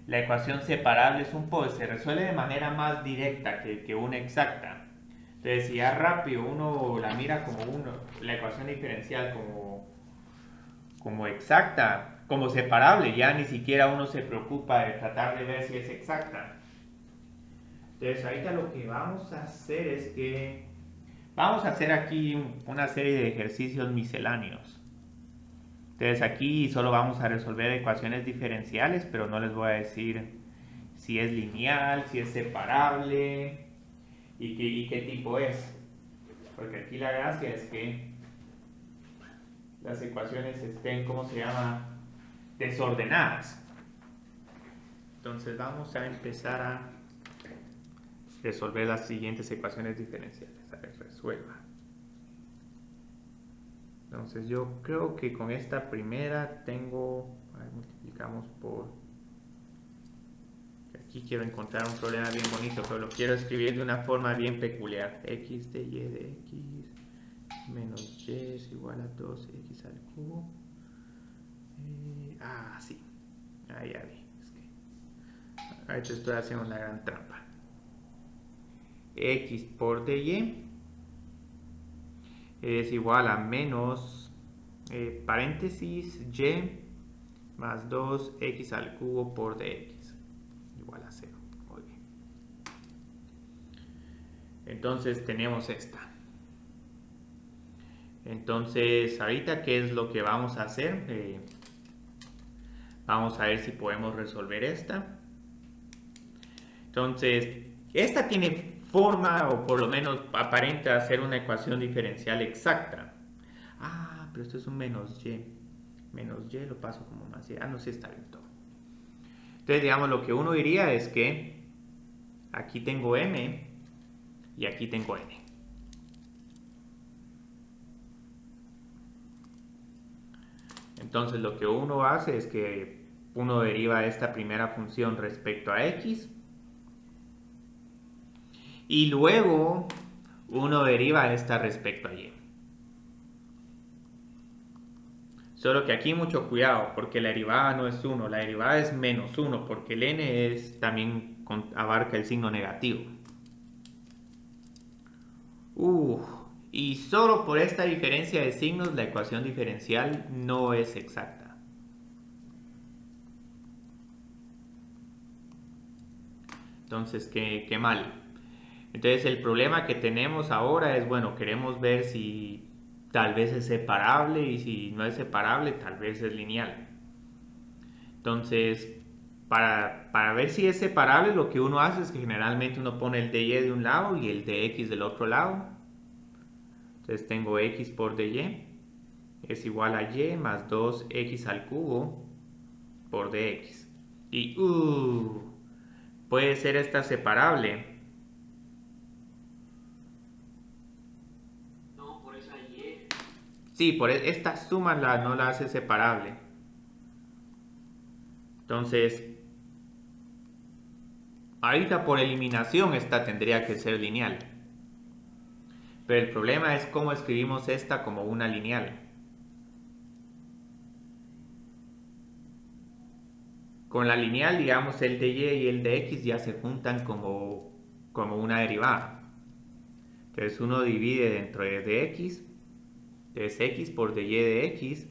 la ecuación separable se resuelve de manera más directa que una exacta. Entonces, si ya rápido uno la mira como la ecuación diferencial como exacta, como separable, ya ni siquiera uno se preocupa de tratar de ver si es exacta. Entonces, ahorita lo que vamos a hacer es que vamos a hacer aquí una serie de ejercicios misceláneos. Entonces aquí solo vamos a resolver ecuaciones diferenciales, pero no les voy a decir si es lineal, si es separable y qué tipo es. Porque aquí la gracia es que las ecuaciones estén, ¿cómo se llama?, desordenadas. Entonces vamos a empezar a resolver las siguientes ecuaciones diferenciales. A ver, resuelva. Entonces yo creo que con esta primera multiplicamos por... Aquí quiero encontrar un problema bien bonito, pero lo quiero escribir de una forma bien peculiar. X de y de x menos y es igual a 2x al cubo. Sí. Ya vi. Ahorita estoy haciendo una gran trampa. X por dy es igual a menos paréntesis y más 2x al cubo por dx igual a 0. Muy bien. Entonces tenemos esta. Entonces ahorita, ¿qué es lo que vamos a hacer? Vamos a ver si podemos resolver esta. Entonces, esta tiene forma, o por lo menos aparenta ser una ecuación diferencial exacta. Pero esto es un menos y. Menos y lo paso como más y. No sé, está bien todo. Entonces, digamos, lo que uno diría es que aquí tengo m y aquí tengo n. Entonces, lo que uno hace es que uno deriva esta primera función respecto a x y luego uno deriva esta respecto a y. Solo que aquí mucho cuidado, porque la derivada no es 1, la derivada es menos 1, porque el n también abarca el signo negativo. Y solo por esta diferencia de signos la ecuación diferencial no es exacta. Entonces, qué mal. Entonces el problema que tenemos ahora es, bueno, queremos ver si tal vez es separable y si no es separable, tal vez es lineal. Entonces, para ver si es separable, lo que uno hace es que generalmente uno pone el dy de un lado y el dx del otro lado. Entonces tengo x por dy es igual a y más 2x al cubo por dx. Y puede ser esta separable. No, por esa y. Sí, por esta suma no la hace separable. Entonces, ahorita por eliminación esta tendría que ser lineal. Pero el problema es cómo escribimos esta como una lineal. Con la lineal, digamos, el de y y el de x ya se juntan como una derivada. Entonces uno divide dentro de dx. Entonces x por dy de x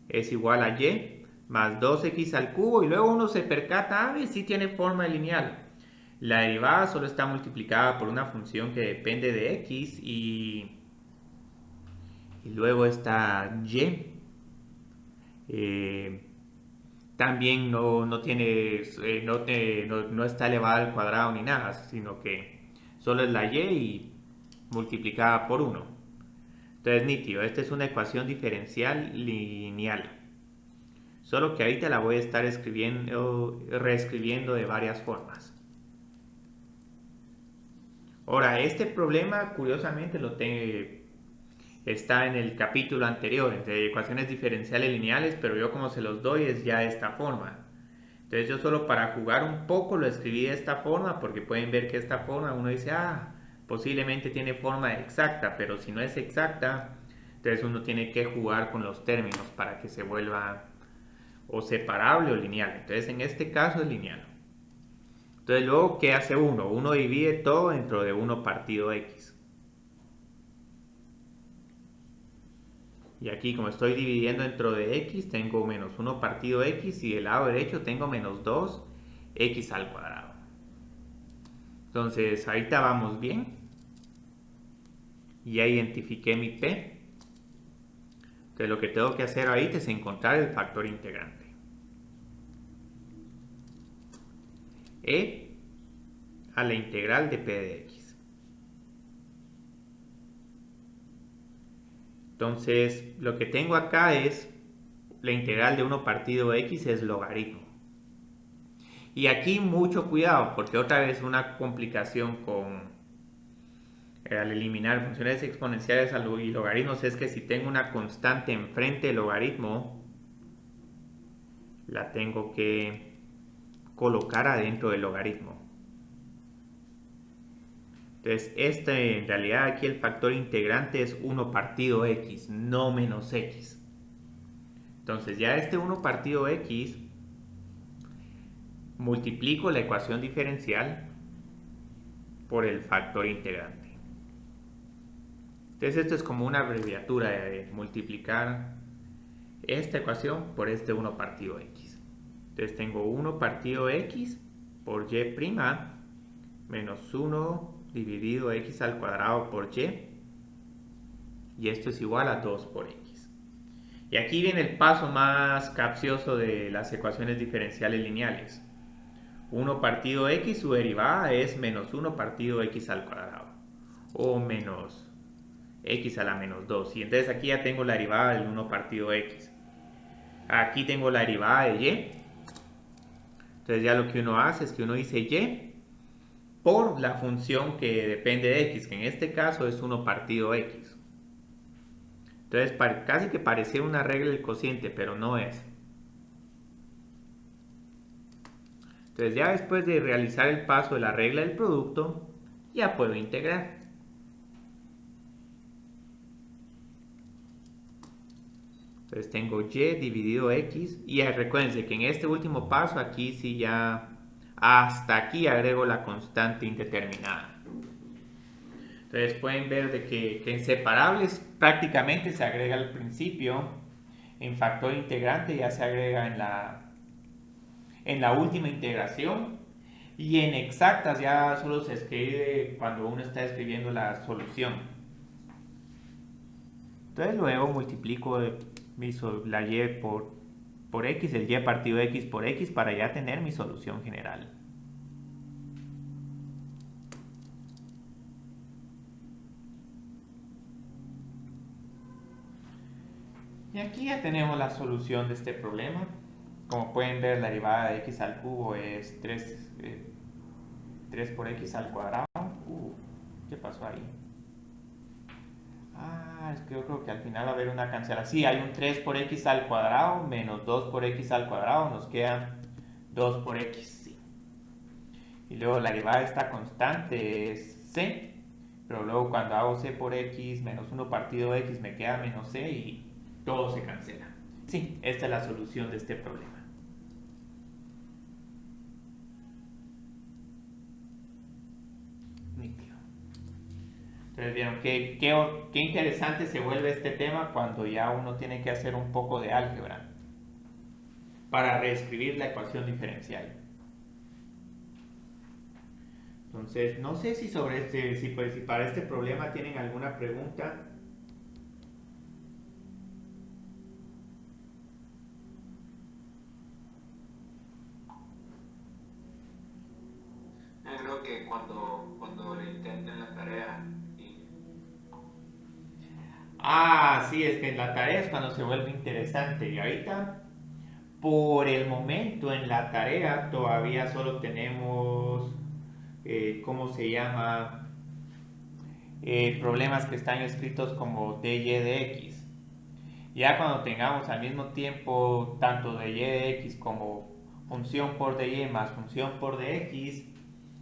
es igual a y más 2x al cubo. Y luego uno se percata, si tiene forma lineal. La derivada solo está multiplicada por una función que depende de x y luego está y. También no tiene, no está elevada al cuadrado ni nada, sino que solo es la y y multiplicada por 1. Entonces, nítido, esta es una ecuación diferencial lineal. Solo que ahorita la voy a estar reescribiendo de varias formas. Ahora, este problema, curiosamente, está en el capítulo anterior, de ecuaciones diferenciales lineales, pero yo como se los doy es ya de esta forma. Entonces yo solo para jugar un poco lo escribí de esta forma, porque pueden ver que esta forma uno dice, posiblemente tiene forma exacta, pero si no es exacta, entonces uno tiene que jugar con los términos para que se vuelva o separable o lineal. Entonces en este caso es lineal. Entonces luego, ¿qué hace uno? Uno divide todo dentro de 1 partido x. Y aquí como estoy dividiendo dentro de x, tengo menos 1 partido x y del lado derecho tengo menos 2x al cuadrado. Entonces ahorita vamos bien. Ya identifiqué mi p. Entonces lo que tengo que hacer ahorita es encontrar el factor integrante. E a la integral de p de x. Entonces, lo que tengo acá es la integral de 1 partido x es logaritmo. Y aquí mucho cuidado, porque otra vez una complicación al eliminar funciones exponenciales y logaritmos es que si tengo una constante enfrente del logaritmo, la tengo que colocar adentro del logaritmo. Entonces, en realidad aquí el factor integrante es 1 partido x, no menos x. Entonces ya este 1 partido x, multiplico la ecuación diferencial por el factor integrante. Entonces esto es como una abreviatura de multiplicar esta ecuación por este 1 partido x. Entonces tengo 1 partido x por y' menos 1 dividido x al cuadrado por y esto es igual a 2 por x. Y aquí viene el paso más capcioso de las ecuaciones diferenciales lineales. 1 partido x, su derivada es menos 1 partido x al cuadrado o menos x a la menos 2. Y entonces aquí ya tengo la derivada del 1 partido x. Aquí tengo la derivada de y. Entonces ya lo que uno hace es que uno dice y por la función que depende de x, que en este caso es 1 partido x. Entonces casi que parecía una regla del cociente, pero no es. Entonces ya después de realizar el paso de la regla del producto, ya puedo integrar. Entonces tengo y dividido x. Y recuérdense que en este último paso, aquí sí ya hasta aquí agrego la constante indeterminada. Entonces pueden ver de que en separables prácticamente se agrega al principio. En factor integrante ya se agrega en la última integración. Y en exactas ya solo se escribe cuando uno está escribiendo la solución. Entonces luego multiplico la y por x, el y partido de x por x, para ya tener mi solución general. Y aquí ya tenemos la solución de este problema. Como pueden ver, la derivada de x al cubo es 3 por x al cuadrado. ¿Qué pasó ahí? Es que yo creo que al final va a haber una cancelación. Sí, hay un 3 por x al cuadrado menos 2 por x al cuadrado. Nos queda 2 por x, sí. Y luego la derivada de esta constante es c. Pero luego cuando hago c por x menos 1 partido de x me queda menos c y todo se cancela. Sí, esta es la solución de este problema. Nítido. Entonces vieron qué interesante se vuelve este tema cuando ya uno tiene que hacer un poco de álgebra para reescribir la ecuación diferencial. Entonces, no sé si sobre si para este problema tienen alguna pregunta. Yo creo que cuando le intenten la tarea Sí, es que en la tarea es cuando se vuelve interesante. Y ahorita, por el momento, en la tarea todavía solo tenemos, ¿cómo se llama? Problemas que están escritos como dy de x. Ya cuando tengamos al mismo tiempo tanto dy de x como función por dy más función por dx,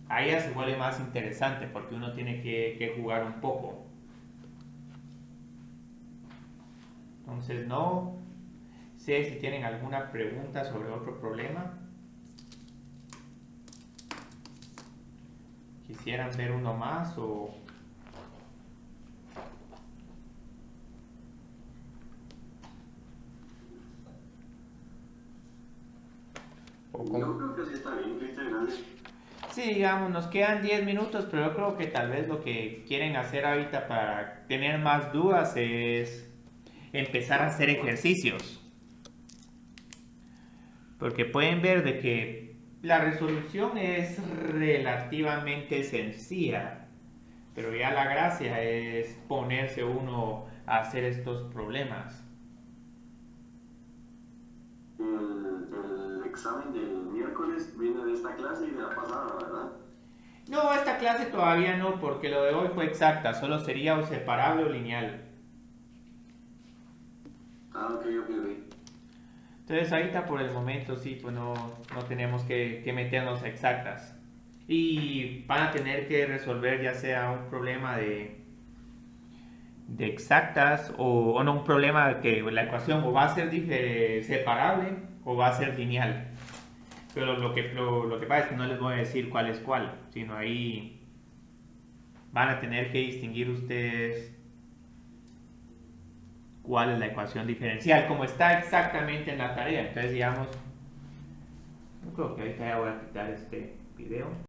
ahí ya se vuelve más interesante porque uno tiene que jugar un poco. Entonces no sé si tienen alguna pregunta sobre otro problema. ¿Quisieran ver uno más o...? Yo creo que sí está bien, Cristian, gracias. Sí, digamos, nos quedan 10 minutos, pero yo creo que tal vez lo que quieren hacer ahorita para tener más dudas es empezar a hacer ejercicios. Porque pueden ver de que la resolución es relativamente sencilla, pero ya la gracia es ponerse uno a hacer estos problemas. El examen del miércoles viene de esta clase y de la pasada, ¿verdad? No, esta clase todavía no, porque lo de hoy fue exacta, solo sería o separable o lineal. Ok. Entonces ahorita por el momento sí, pues no tenemos que meternos a exactas. Y van a tener que resolver ya sea un problema de exactas o no, un problema que la ecuación o va a ser separable o va a ser lineal. Pero lo que pasa es que no les voy a decir cuál es cuál, sino ahí van a tener que distinguir ustedes cuál es la ecuación diferencial, como está exactamente en la tarea. Entonces, digamos, yo creo que ahorita ya voy a quitar este video.